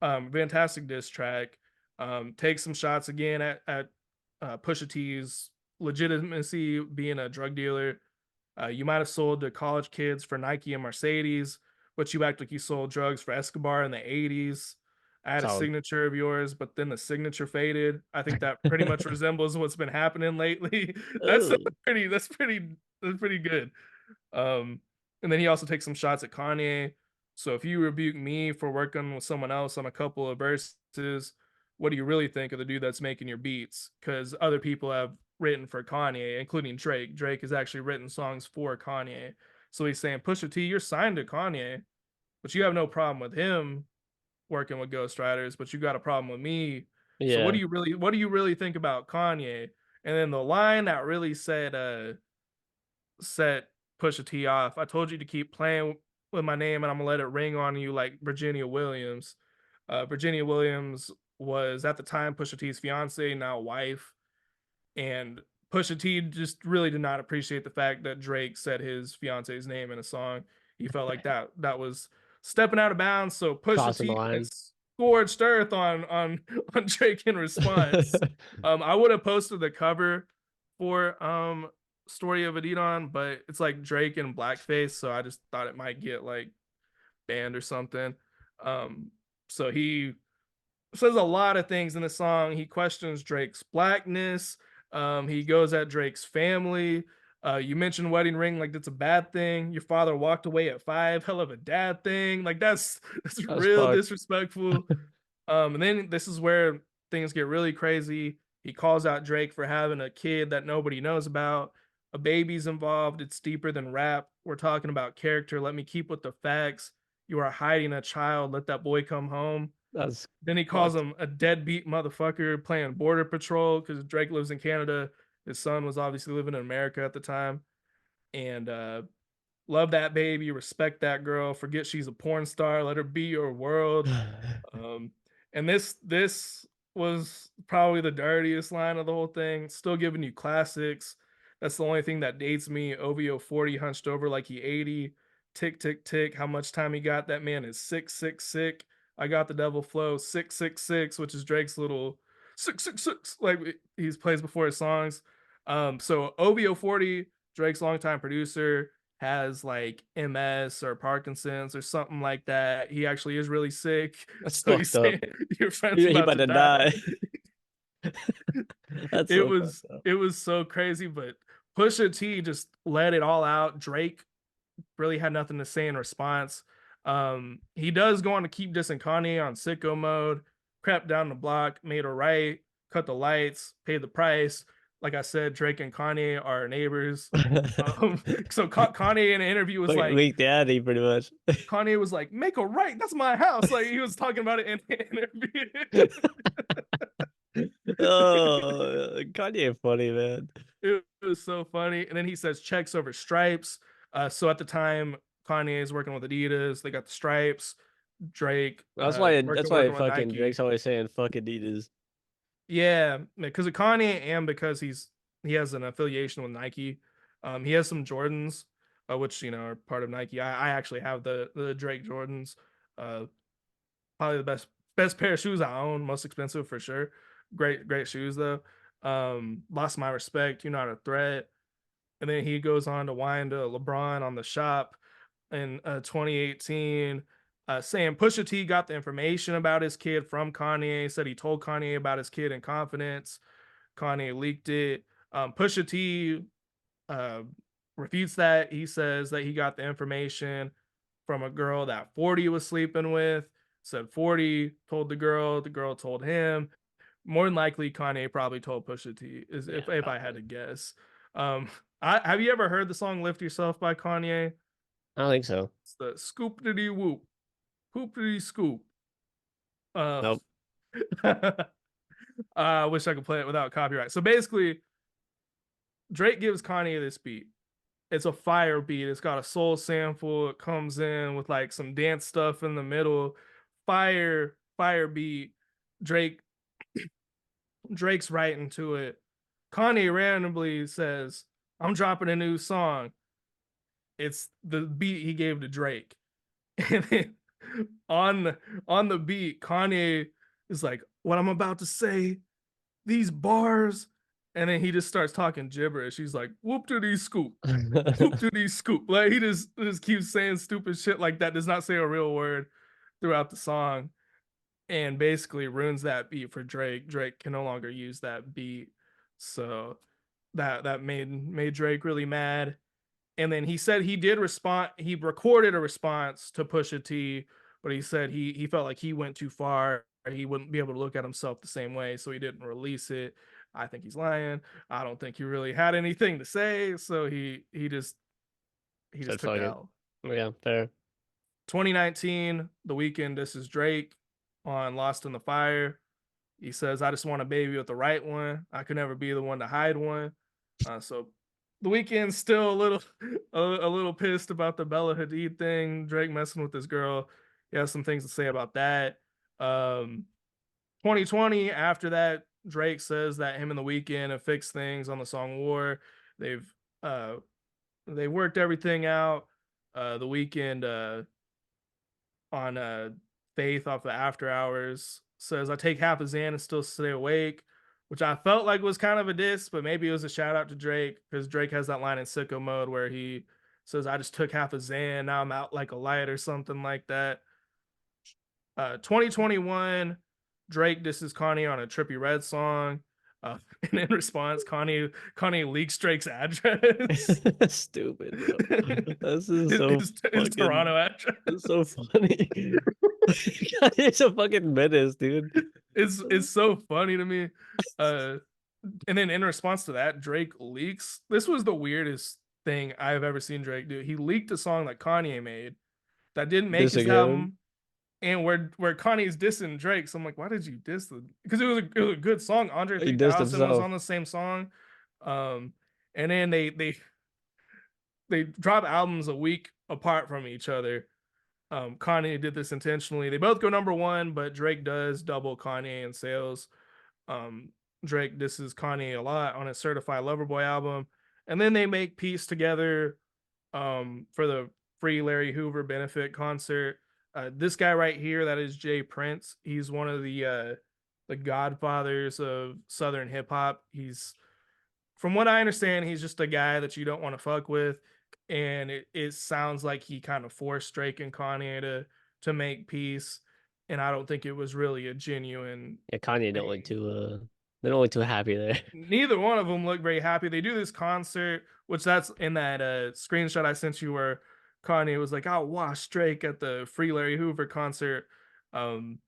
fantastic diss track. Takes some shots again at Pusha T's legitimacy being a drug dealer. You might have sold to college kids for Nike and Mercedes, but you act like you sold drugs for Escobar in the 80s. I had a Solid. signature of yours, but then the signature faded. I think that pretty much resembles what's been happening lately. That's Oh, that's pretty good. Um, and then he also takes some shots at Kanye. So if you rebuke me for working with someone else on a couple of verses, what do you really think of the dude that's making your beats? Because other people have written for Kanye, including Drake. Drake has actually written songs for Kanye. So he's saying, Pusha T, you're signed to Kanye, but you have no problem with him working with ghostwriters, but you got a problem with me. So yeah. what do you really think about Kanye? And then the line that really set Pusha T off. I told you to keep playing with my name and I'm gonna let it ring on you like Virginia Williams. Virginia Williams was at the time Pusha T's fiance, now wife, and Pusha T just really did not appreciate the fact that Drake said his fiance's name in a song. He felt like that was stepping out of bounds. So Pusha Crossing the T line. went scorched earth on on Drake in response. I would have posted the cover for Story of Adidon, but it's like Drake in blackface, so I just thought it might get like banned or something. Um, so he says a lot of things in the song. He questions Drake's blackness. He goes at Drake's family. You mentioned wedding ring like that's a bad thing. Your father walked away at 5, hell of a dad thing. Like that's That's real fucked. disrespectful. And then this is where things get really crazy. He calls out Drake for having a kid that nobody knows about. A baby's involved. It's deeper than rap. We're talking about character. Let me keep with the facts. You are hiding a child. Let that boy come home. That's Then he calls fucked. him a deadbeat motherfucker playing Border Patrol because Drake lives in Canada. His son was obviously living in America at the time. And love that baby, respect that girl, forget she's a porn star, let her be your world. Um, and this was probably the dirtiest line of the whole thing. Still giving you classics. That's the only thing that dates me. OVO 40 hunched over like he 80. Tick tick tick. How much time he got? That man is sick sick sick. I got the devil flow 666, which is Drake's little 666 like he plays before his songs. So OVO 40, Drake's longtime producer, has like MS or Parkinson's or something like that. He actually is really sick. That's So he's fucked up. saying your friend's He about about to to die. die. That's so fucked up. It was so crazy, but Pusha T just let it all out. Drake really had nothing to say in response. He does go on to keep dissing Kanye on sicko mode, crept down the block, made a right, cut the lights, paid the price. Like I said, Drake and Kanye are neighbors. So Kanye in an interview was Like like, Leak Daddy, pretty much. Kanye was like, "Make a right. That's my house." Like he was talking about it in the interview. Oh, Kanye funny, man. It was so funny. And then he says checks over stripes. So at the time, Kanye is working with Adidas. They got the stripes. Drake That's why working with fucking Nike. Drake's always saying fuck Adidas. Yeah, because of Kanye and because he has an affiliation with Nike. He has some Jordans, which are part of Nike. I actually have the Drake Jordans. Uh, Probably the best pair of shoes I own, most expensive for sure. Great shoes though. Lost my respect. You're not a threat. And then he goes on to wind LeBron on the shop in 2018. saying Pusha T got the information about his kid from Kanye, said he told Kanye about his kid in confidence. Kanye leaked it. Pusha T uh, refutes that. He says that he got the information from a girl that 40 was sleeping with. Said 40 told the girl told him. More than likely, Kanye probably told Pusha T, is Yeah, if I had probably. to guess. Um, have you ever heard the song "Lift Yourself" by Kanye? I don't think so. It's the scoop diddy whoop, poop diddy scoop. Uh, Nope. I wish I could play it without copyright. So basically, Drake gives Kanye this beat. It's a fire beat. It's got a soul sample. It comes in with like some dance stuff in the middle. Fire beat. Drake Drake's right into it. Kanye randomly says, "I'm dropping a new song." It's the beat he gave to Drake. And then on on the beat, Kanye is like, "What I'm about to say, these bars," and then he just starts talking gibberish. He's like, "Whoop to these scoop, whoop to these scoop." Like he just keeps saying stupid shit like that. Does not say a real word throughout the song, and basically ruins that beat for Drake. Drake can no longer use that beat, so that made Drake really mad. And then he said he did respond. He recorded a response to Pusha T, but he said he felt like he went too far. He wouldn't be able to look at himself the same way, so he didn't release it. I think he's lying. I don't think he really had anything to say, so he just Said took fuck the it. L. Yeah, fair. 2019, The Weeknd. This is Drake on Lost in the Fire. He says, "I just want a baby with the right one. I could never be the one to hide one." So the weekend's still a little pissed about the Bella Hadid thing. Drake messing with this girl. He has some things to say about that. Um, 2020. After that, Drake says that him and the weekend have fixed things on the song War. They've uh they worked everything out. The weekend on Faith off of After Hours says, "I take half a Xan and still stay awake," which I felt like was kind of a diss, but maybe it was a shout out to Drake because Drake has that line in Sicko Mode where he says, "I just took half a Xan, now I'm out like a light," or something like that. 2021, Drake disses Kanye on a Trippy Red song. And in response, Kanye leaks Drake's address. Stupid, bro. This is his, so his fucking. Toronto address. It's so funny. It's a fucking menace, dude. It's so funny to me. Uh, and then in response to that, Drake leaks. This was the weirdest thing I've ever seen Drake do. He leaked a song that Kanye made that didn't make his Dissing him. album, and where Kanye's dissing Drake. So I'm like, why did you diss the? Because it was a good song. Andre He dissed 3000 was himself. on the same song, um, and then they drop albums a week apart from each other. Kanye did this intentionally. They both go number one, but Drake does double Kanye in sales. Um, Drake disses Kanye a lot on his Certified Lover Boy album, and then they make peace together for the Free Larry Hoover benefit concert. This guy right here, that is Jay Prince. He's one of the godfathers of Southern hip hop. He's, from what I understand, he's just a guy that you don't want to fuck with, and it sounds like he kind of forced Drake and Kanye to make peace, and I don't think it was really a genuine Yeah, Kanye don't look thing. too they don't look too happy there. Neither one of them look very happy. They do this concert, which that's in that screenshot I sent you where Kanye was like, "I'll wash Drake at the Free Larry Hoover concert." Um,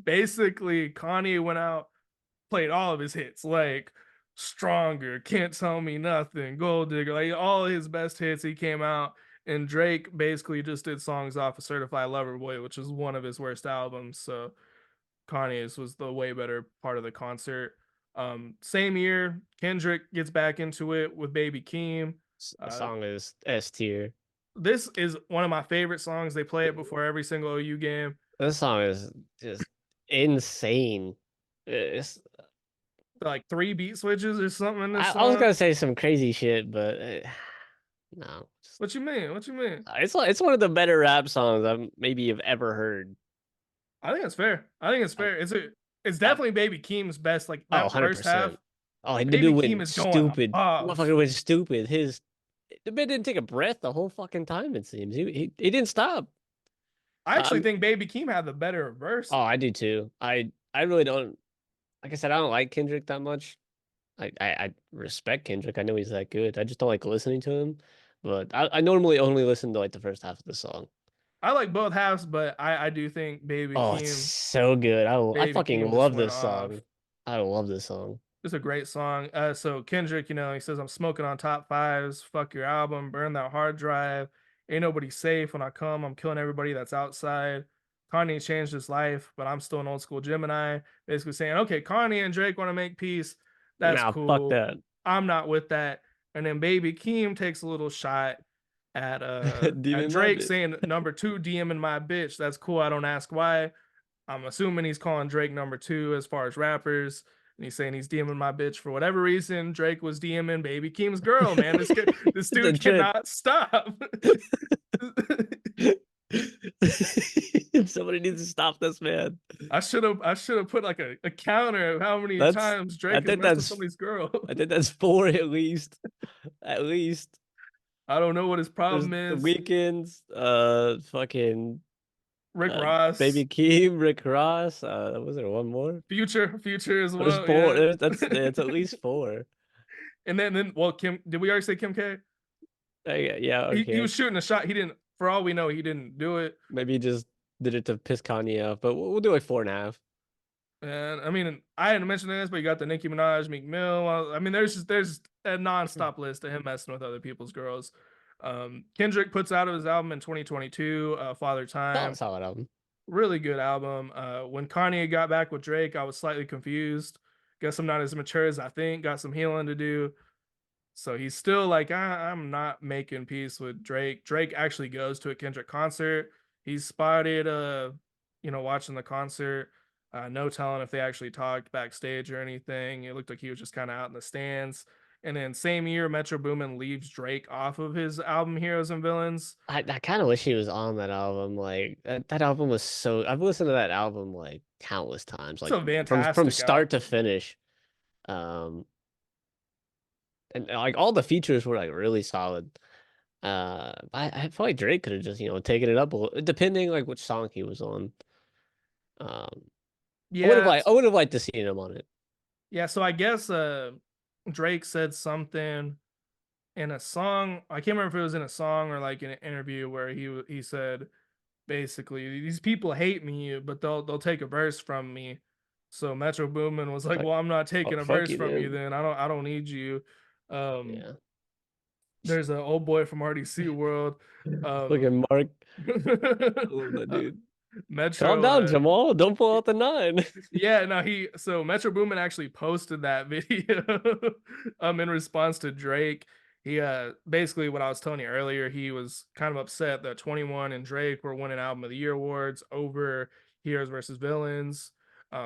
Basically, Kanye went out, played all of his hits, like "Stronger," "Can't Tell Me Nothing," "Gold Digger," like all his best hits. He came out, and Drake basically just did songs off of Certified Lover Boy, which is one of his worst albums. So Kanye's was the way better part of the concert. Same year, Kendrick gets back into it with Baby Keem. The Uh, song is S tier. this is one of my favorite songs. They play it before every single OU game. This song is just insane. It's, Like three beat switches or something in this I was song. gonna say some crazy shit, but no. What you mean? What you mean? It's one of the better rap songs I've maybe have ever heard. I think it's fair. I think it's Like, fair. It's that, definitely Baby Keem's best. Like oh, that first 100%. half, Oh, and the Baby dude Keem went is going stupid. off. Motherfucker went stupid. The man didn't take a breath the whole fucking time, it seems. He didn't stop. I actually I'm think Baby Keem had the better verse. oh, I do too. I really don't like I said, I don't like Kendrick that much. I respect Kendrick. I know he's that good. I just don't like listening to him. But I normally only listen to like the first half of the song. I like both halves, but I do think Baby Oh, it's Keem so good. I Baby fucking Keem just love went this off. song. I love this song. It's a great song. So Kendrick, he says I'm smoking on top fives. Fuck your album. Burn that hard drive. Ain't nobody safe when I come. I'm killing everybody that's outside. Kanye changed his life, but I'm still an old school Gemini. Basically saying, okay, Kanye and Drake want to make peace. That's Nah, fuck cool. that. I'm not with that. And then Baby Keem takes a little shot at Demon my Drake bitch. saying number two DMing my bitch. That's cool. I don't ask why. I'm assuming he's calling Drake number two as far as rappers. And he's saying he's DMing my bitch for whatever reason. Drake was DMing Baby Keem's girl, man. This It's a dude trip. cannot stop. Somebody needs to stop this man. I should have put like a counter of how many That's times I Drake has think messed with that's somebody's girl. I think that's four at least. At least. I don't know what his There's problem the is. weekends, fucking Rick Baby Ross, Keem, Rick Ross. Was there one more? Future as There's well. four. Yeah. That's at least four. And then well, Kim, did we already say Kim K? Yeah, He okay. was shooting a shot. He didn't. For all we know, he didn't do it. Maybe he just did it to piss Kanye off, but we'll do like 4.5. And I mean, I hadn't mentioned this, but you got the Nicki Minaj, Meek Mill. I mean, there's a nonstop list of him messing with other people's girls. Kendrick puts out his album in 2022, Father Solid, Time. solid album. Really good album. When Kanye got back with Drake, I was slightly confused. Guess I'm not as mature as I think. Got some healing to do. So he's still like, I'm not making peace with Drake. Drake actually goes to a Kendrick concert. He's spotted, watching the concert. No telling if they actually talked backstage or anything. It looked like he was just kind of out in the stands. And then same year, Metro Boomin leaves Drake off of his album Heroes and Villains. I kind of wish he was on that album. Like that album was so. I've listened to that album like countless times, It's like a from fantastic start to album. finish. Um, and like all the features were like really solid. I feel like Drake could have just taken it up a little, depending like which song he was on. Um, Yeah, I would have liked to see him on it. yeah. So I guess Drake said something in a song. I can't remember if it was in a song or like in an interview where he said basically these people hate me, but they'll take a verse from me. So Metro Boomin was like, Like, "Well, I'm not taking a fuck verse you, from you. then. Then I don't need you." Um, Yeah. there's an old boy from RDC World. Look Um, at Mark. I love that uh, dude. Calm Metro. down, Jamal. Don't pull out the nine. Yeah, no, so Metro Boomin actually posted that video in response to Drake. He basically what I was telling you earlier, he was kind of upset that 21 and Drake were winning album of the year awards over Heroes versus Villains.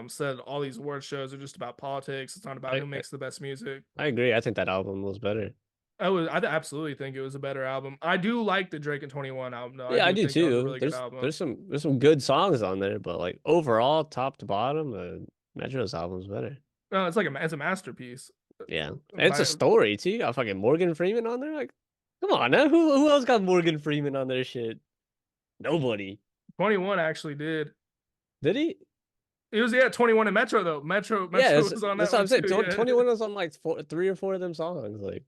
Said all these award shows are just about politics. It's not about I who makes the best music. I agree. I think that album was better. I absolutely think it was a better album. I do like the Drake and 21 album though. I Yeah, I do do think that was a too. really good album. There's some good songs on there, but like overall, top to bottom, Metro's album's better. No, it's a masterpiece. Yeah, and it's a My story too. You got fucking Morgan Freeman on there. Like, come on now, who else got Morgan Freeman on their shit? Nobody. 21 actually did. Did he? It was 21 in Metro though. Metro Yeah, Metro was on that's that what one I'm saying. too. Yeah, 21 was on like three or four of them songs. Like,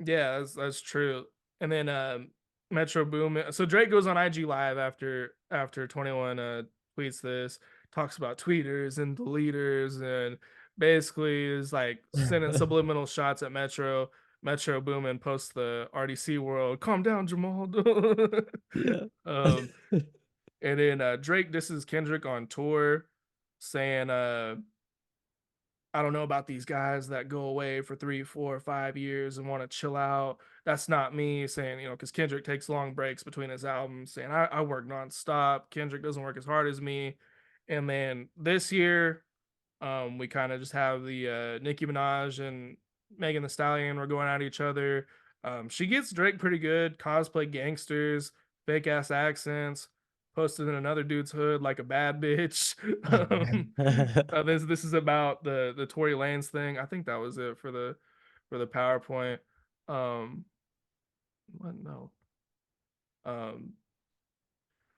yeah, that's true. And then Metro Boom. So Drake goes on IG Live after 21 tweets this, talks about tweeters and deleters, and basically is like sending subliminal shots at Metro. Metro Boomin posts the RDC World. Calm down, Jamal. yeah. um, and then Drake disses Kendrick on tour, saying I don't know about these guys that go away for 3, 4, 5 years and want to chill out. That's not me saying, because Kendrick takes long breaks between his albums, saying I work nonstop. Kendrick doesn't work as hard as me. And then this year, we kind of just have the Nicki Minaj and Megan the Stallion were going at each other. She gets Drake pretty good, cosplay gangsters, fake ass accents, posted in another dude's hood like a bad bitch. This is about the Tory Lanez thing. I think that was it for the PowerPoint. What no. Um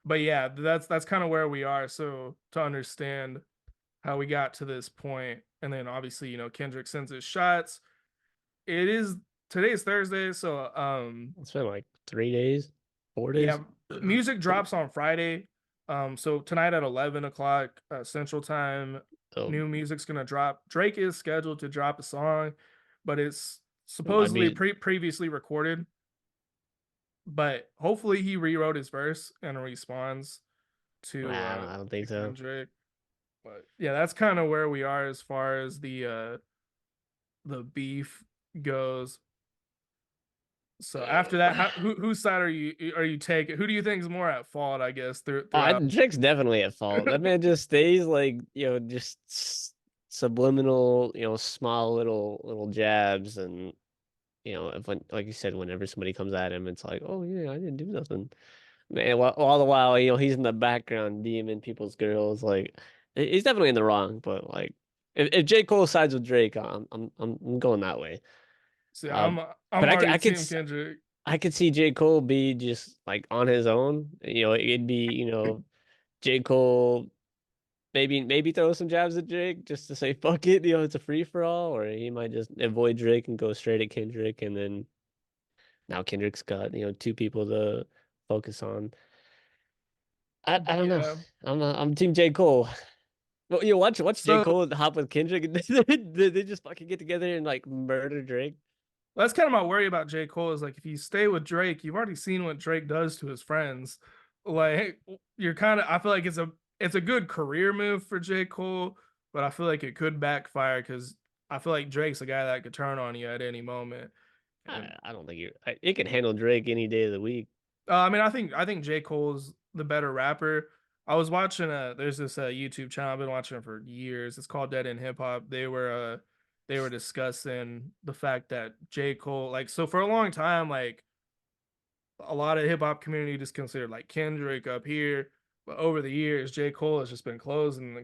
But yeah, that's kind of where we are. So to understand how we got to this point, and then obviously, Kendrick sends his shots. It is today's Thursday, so It's been like 3 days, 4 days. yeah, music drops on Friday. So tonight at 11 o'clock Central Time, So new music's gonna drop. Drake is scheduled to drop a song, but it's it might supposedly be. previously recorded. But hopefully he rewrote his verse and responds I don't to think so. Kendrick. But yeah, that's kind of where we are as far as the beef goes. So after that, whose side are you taking? Who do you think is more at fault? I guess throughout. Drake's definitely at fault. That man just stays like, just subliminal, small little jabs, and if when, like you said, whenever somebody comes at him, it's like, oh yeah, I didn't do nothing, man. All the while, he's in the background DMing people's girls. Like, he's definitely in the wrong. But like, if J. Cole sides with Drake, I'm going that way. See, Uh, I'm but already Team Kendrick. I could see J. Cole be just like on his own. It'd be, J. Cole maybe throw some jabs at Drake just to say fuck it, it's a free for all, or he might just avoid Drake and go straight at Kendrick, and then now Kendrick's got, two people to focus on. I don't know. Yeah. I'm Team J. Cole. Well, watch J. So Cole hop with Kendrick and they just fucking get together and like murder Drake. that's kind of my worry about J. Cole is like if you stay with Drake, you've already seen what Drake does to his friends. Like you're kind of I feel like it's a good career move for J. Cole, but I feel like it could backfire because I feel like Drake's a guy that could turn on you at any moment. And I don't think it can handle Drake any day of the week. I mean, I think J. Cole's the better rapper. I was watching there's this YouTube channel I've been watching for years. It's called Dead End Hip Hop. They were discussing the fact that J. Cole, like, so for a long time, like a lot of hip hop community just considered like Kendrick up here. But over the years, J. Cole has just been closing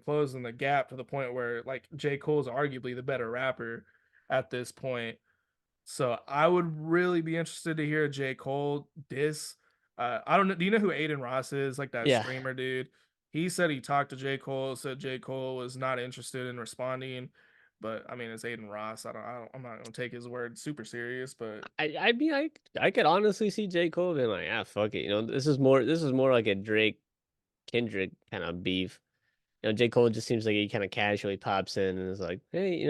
the gap to the point where like J. Cole is arguably the better rapper at this point. So I would really be interested to hear J. Cole diss. I don't know. Do you know who Aiden Ross is? Like that Yeah. streamer dude. He said he talked to J. Cole, said J. Cole was not interested in responding. But I mean, it's Aiden Ross. I'm not gonna take his word super serious. But I mean, I could honestly see J. Cole being like, ah, fuck it. This is more like a Drake Kendrick kind of beef. J. Cole just seems like he kind of casually pops in and is like, hey,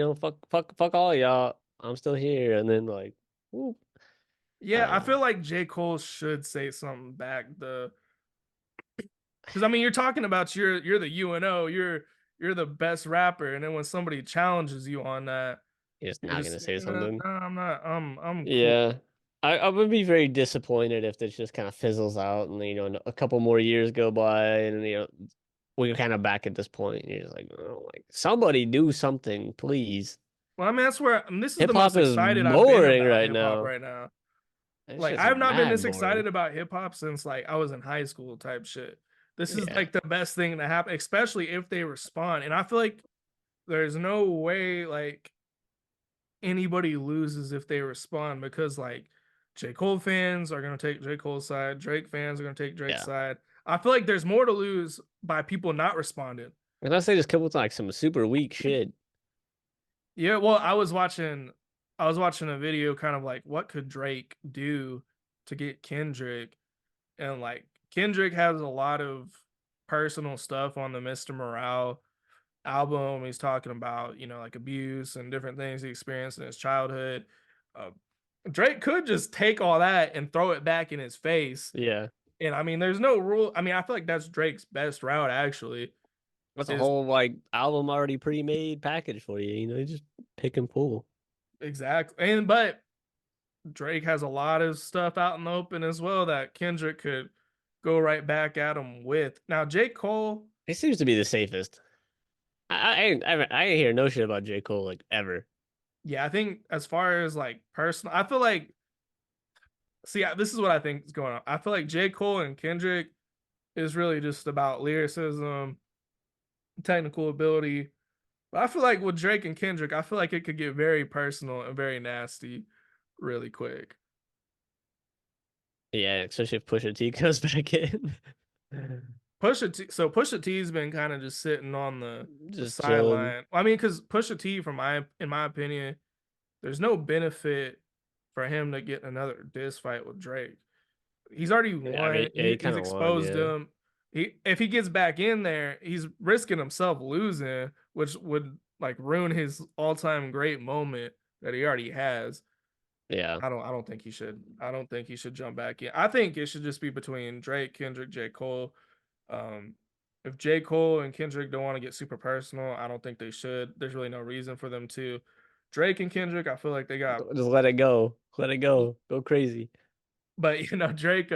fuck all y'all. I'm still here. And then like, whoop. yeah, I Uh, feel like J. Cole should say something back. Because I mean, you're talking about you're the UNO, you're the best rapper, and then when somebody challenges you on that, he's you're not just gonna say no, something. I'm not. I'm cool. Yeah. I would be very disappointed if this just kind of fizzles out and a couple more years go by and we're kind of back at this point. And you're just like, oh, like somebody do something, please. Well, I mean, that's where this is Hip the most hop is excited I've been boring about right hip hop now. right now. It's Like just I've not been mad this boring. excited about hip hop since like I was in high school type shit. This is Yeah. like the best thing to happen, especially if they respond. And I feel like there's no way like anybody loses if they respond because like J. Cole fans are gonna take J. Cole's side, Drake fans are gonna take Drake's Yeah. side. I feel like there's more to lose by people not responding. Unless they just come with like some super weak shit. Yeah, well, I was watching a video kind of like what could Drake do to get Kendrick, and like Kendrick has a lot of personal stuff on the Mr. Morale album. He's talking about, like abuse and different things he experienced in his childhood. Uh, Drake could just take all that and throw it back in his face. Yeah. And I mean, there's no rule. I mean, I feel like that's Drake's best route actually. That's a Is whole like album already pre-made package for you. You just pick and pull. exactly. And but Drake has a lot of stuff out in the open as well that Kendrick could go right back at him with. Now, J. Cole, It seems to be the safest. I ain't hear no shit about J. Cole like ever. yeah, I think as far as like personal, I feel like, see, this is what I think is going on. I feel like J. Cole and Kendrick is really just about lyricism, technical ability. But I feel like with Drake and Kendrick, I feel like it could get very personal and very nasty really quick. Yeah, especially if Pusha T comes back in. Pusha T's been kind of just sitting on the Just chilling. sideline. I mean, because Pusha T, in my opinion, there's no benefit for him to get another diss fight with Drake. He's already I mean, won. yeah, he He's kind of won, exposed yeah. him. If he gets back in there, he's risking himself losing, which would like ruin his all time great moment that he already has. Yeah. I don't think he should. I don't think he should jump back in. I think it should just be between Drake, Kendrick, J. Cole. Um, if J. Cole and Kendrick don't want to get super personal, I don't think they should. There's really no reason for them to. Drake and Kendrick, I feel like they got, Just let it go. Let it go. Go crazy. but Drake,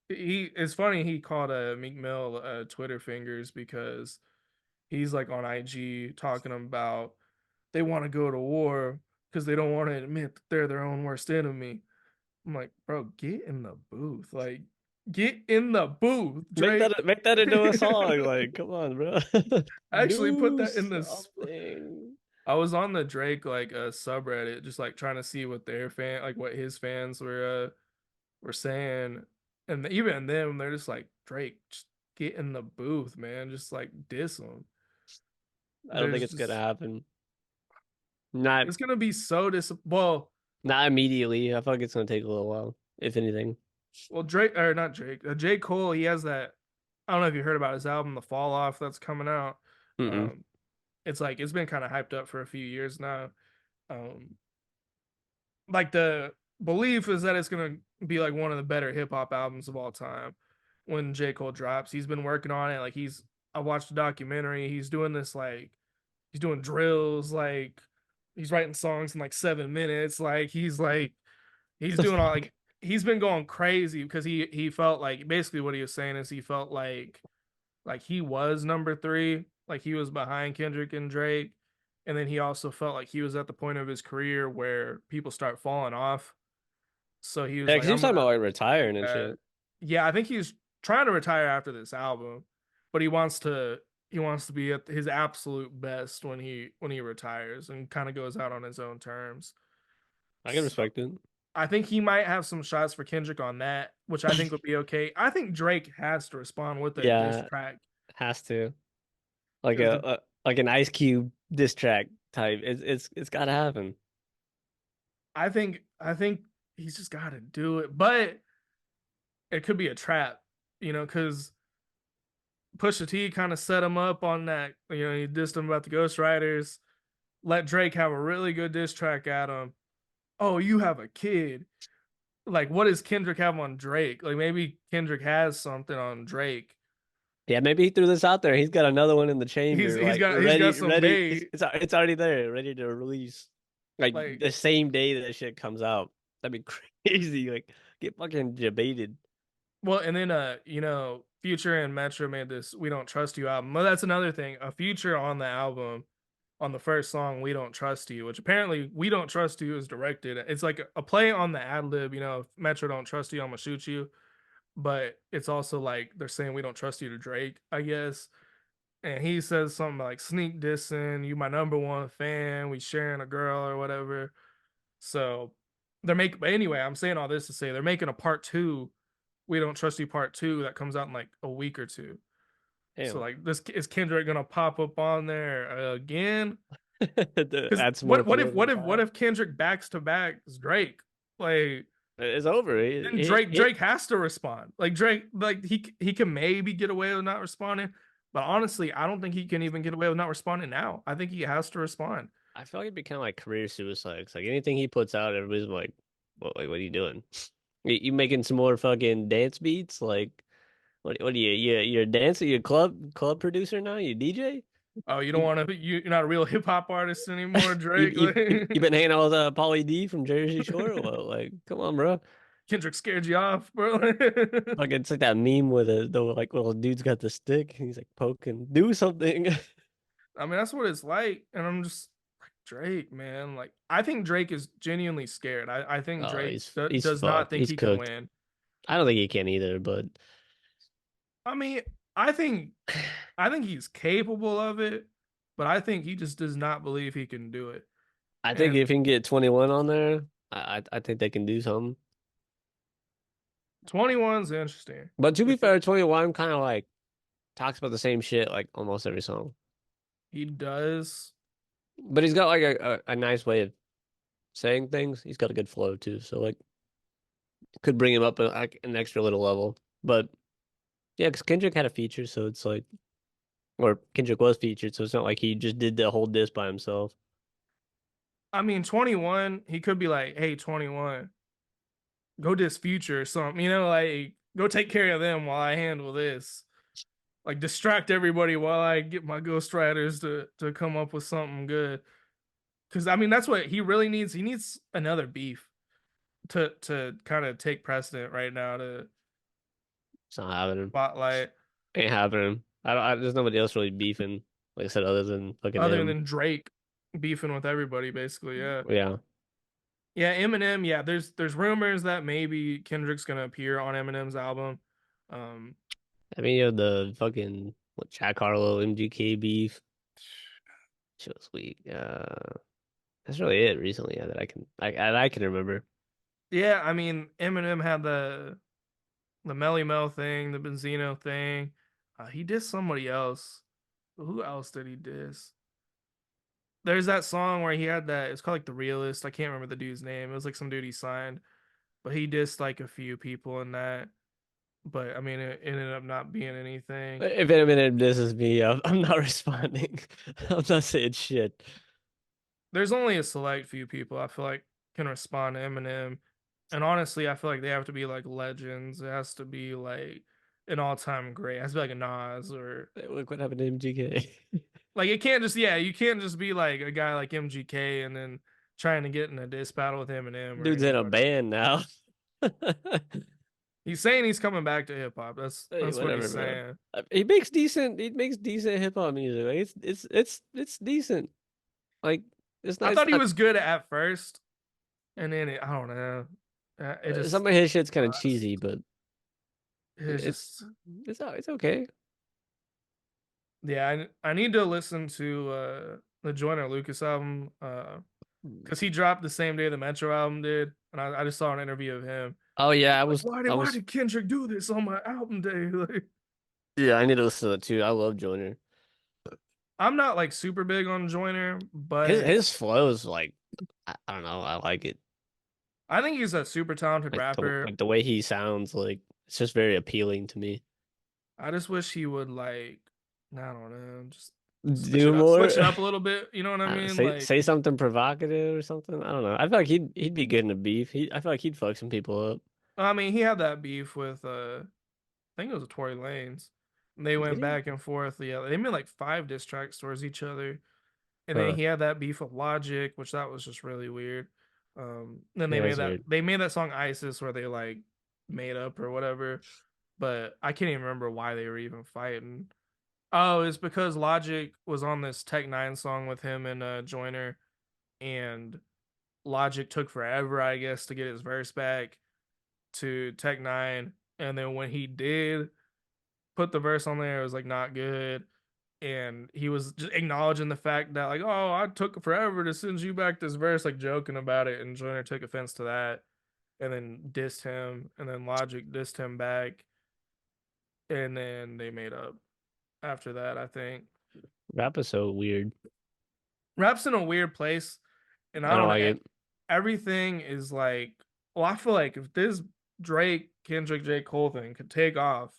he it's funny he called Meek Mill Twitter fingers because he's like on IG talking about they want to go to war because they don't want to admit that they're their own worst enemy. I'm like, bro, get in the booth. Like, get in the booth, Drake. Make that into a song. Like, come on, bro. I actually put Do that in this. something. I was on the Drake like subreddit, just like trying to see what their like what his fans were saying, and even them, they're just like Drake, just get in the booth, man, just like diss him. I don't think There's it's gonna just happen. Not it's gonna be so well. not immediately. I feel like it's gonna take a little while, if anything. Well, Drake or not Drake, J. Cole, he has that. I don't know if you heard about his album, The Fall Off, that's coming out. Mm-mm. Um, it's like it's been kind of hyped up for a few years now. Um, like the belief is that it's gonna be like one of the better hip hop albums of all time when J. Cole drops. He's been working on it. Like I watched the documentary. He's doing this like he's doing drills. Like he's writing songs in like 7 minutes. Like he's The doing all fuck? like he's been going crazy because he felt like basically what he was saying is he felt like he was number three, like he was behind Kendrick and Drake, and then he also felt like he was at the point of his career where people start falling off. So he was Yeah, like, because he was I'm talking gonna about like take retiring and that. shit. Yeah, I think he's trying to retire after this album, but he wants to be at his absolute best when he retires and kind of goes out on his own terms. I can So respect it. I think he might have some shots for Kendrick on that, which I think would be okay. I think Drake has to respond with a diss Yeah, track has to. Like because like an Ice Cube diss track type. It's gotta happen. I think he's just got to do it, but it could be a trap, because Pusha T kind of set him up on that. He dissed him about the Ghost Riders. Let Drake have a really good diss track at him. Oh, you have a kid. Like, what does Kendrick have on Drake? Like, maybe Kendrick has something on Drake. Yeah, maybe he threw this out there. He's got another one in the chamber, like He's got ready, some ready. bait. It's already there, ready to release. Like Like, the same day that shit comes out. That'd be crazy. Like get fucking debated. well, and then Future and Metro made this "We Don't Trust You" album. Well, that's another thing. A Future on the album, on the first song, "We Don't Trust You," which apparently "We Don't Trust You" is directed. It's like a play on the ad lib. If Metro don't trust you, I'm gonna shoot you. But it's also like they're saying "We don't trust you" to Drake, I guess. And he says something like "sneak dissing, you my number one fan, we sharing a girl or whatever." So but anyway, I'm saying all this to say they're making a part two, "We Don't Trust You" part two that comes out in like a week or two. So Damn, like this is Kendrick gonna pop up on there again? Because that's more fuel to the what fire. if Kendrick backs to back Drake? Like It's over. then Drake has to respond. Like Drake, like he can maybe get away with not responding, but honestly, I don't think he can even get away with not responding now. I think he has to respond. I feel like it'd be kind of like career suicide. 'Cause, like anything he puts out, everybody's like, what are you doing? You making some more fucking dance beats? Like, what are you? You're a dancer? You're a club producer now? You DJ? Oh, you don't You want to? You're not a real hip hop artist anymore, Drake. you been hanging out with Pauly D from Jersey Shore? Or what? Like, come on, bro. Kendrick scared you off, bro. Like it's like that meme with the like little dude's got the stick. And he's like poking. Do something. I mean, that's what it's like, and I'm just like Drake, man. Like, I think Drake is genuinely scared. I think Oh, Drake he's does not fucked. think He's he can cooked. win. I don't think he can either, but I mean, I think I think he's capable of it, but I think he just does not believe he can do it. I think And if he can get 21 on there, I think they can do something. 21's interesting. But to be If it, fair, 21 kind of like talks about the same shit like almost every song. he does, But he's got like a nice way of saying things. He's got a good flow too. So like could bring him up like an extra little level. But yeah, because Kendrick had a feature, so it's like, or Kendrick was featured, so it's not like he just did the whole disc by himself. I mean, 21, he could be like, hey, 21, go diss Future or something, like go take care of them while I handle this. Like distract everybody while I get my ghostwriters to come up with something good. Because I mean, that's what he really needs. He needs another beef to kind of take precedent right now to It's not happening. spotlight, Ain't happening. There's nobody else really beefing, like I said, other than fucking other him. than Drake beefing with everybody, basically. Yeah, Yeah. yeah. Eminem. Yeah, there's rumors that maybe Kendrick's gonna appear on Eminem's album. Um, I mean, you know, the fucking what Jack Harlow, MGK beef. Shit was weak. That's really it recently that I can remember. yeah. I mean, Eminem had the Melly Mel thing, the Benzino thing. He dissed somebody else. Who else did he diss? There's that song where he had that. It's called like The Realist. I can't remember the dude's name. It was like some dude he signed, but he dissed like a few people in that. But I mean, it ended up not being anything. If Eminem disses me, I'm not responding. I'm not saying shit. There's only a select few people I feel like can respond to Eminem, and honestly, I feel like they have to be like legends. It has to be like an all-time great. It has to be like a Nas or Look what happened to MGK. like it can't just you can't just be like a guy like MGK and then trying to get in a diss battle with Eminem or Dude's in a anybody. band now. He's saying he's coming back to hip hop. Hey, That's what he's whatever, bro. saying. He makes decent hip hop music. Like it's decent. Like it's I not it's thought he not was good at first, and then I don't know. It just some of his shit's kind of cheesy, lost. but It's it's just it's okay. yeah. I need to listen to the Joyner Lucas album because he dropped the same day the Metro album did, and I just saw an interview of him. Oh yeah, Like, I why was did Kendrick do this on my album day? Like, yeah, I need to listen to that too. I love Joyner. I'm not like super big on Joyner, but His flow is like I don't know, I like it. I think he's a super talented Like rapper. the way he sounds, like it's just very appealing to me. I just wish he would like, I don't know, just Do more. switch it up a little bit. You know what I mean? Like, Say something provocative or something. I don't know. I feel like he'd be good in a beef. I feel like he'd fuck some people up. I mean, he had that beef with I think it was Tory Lanez. And they Did went he? back and forth. Yeah, they made like 5 diss tracks towards each other, and then Huh. he had that beef with Logic, which that was just really weird. Then Yeah, that's weird. they made that song ISIS where they like made up or whatever, but I can't even remember why they were even fighting. Oh, it's because Logic was on this Tech Nine song with him and Joyner, and Logic took forever, I guess, to get his verse back to Tech Nine, and then when he did put the verse on there, it was like not good, and he was just acknowledging the fact that like, oh, I took forever to send you back this verse, like joking about it, and Joyner took offense to that, and then dissed him, and then Logic dissed him back, and then they made up after that. I think Rap is so weird. rap's in a weird place, and I I don't don't know. like it. Everything is like, well, I feel like if this Drake, Kendrick, J. Cole thing could take off,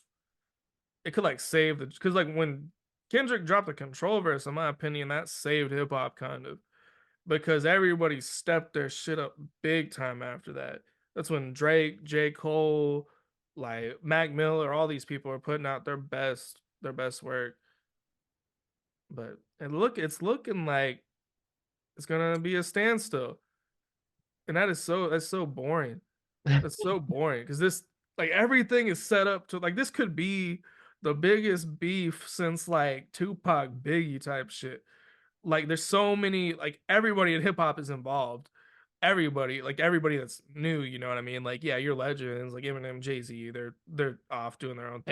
it could like save the because like when Kendrick dropped the Control verse, in my opinion, that saved hip hop kind of because everybody stepped their shit up big time after that. That's when Drake, J. Cole, like Mac Miller, all these people are putting out their best work. But it's looking like it's gonna be a standstill, and that's so boring. That's so boring because this like everything is set up to like this could be the biggest beef since like Tupac Biggie type shit. Like there's so many like everybody in hip hop is involved. Everybody that's new, you know what I mean? Like yeah, your legends like Eminem, Jay Z, they're off doing their own thing.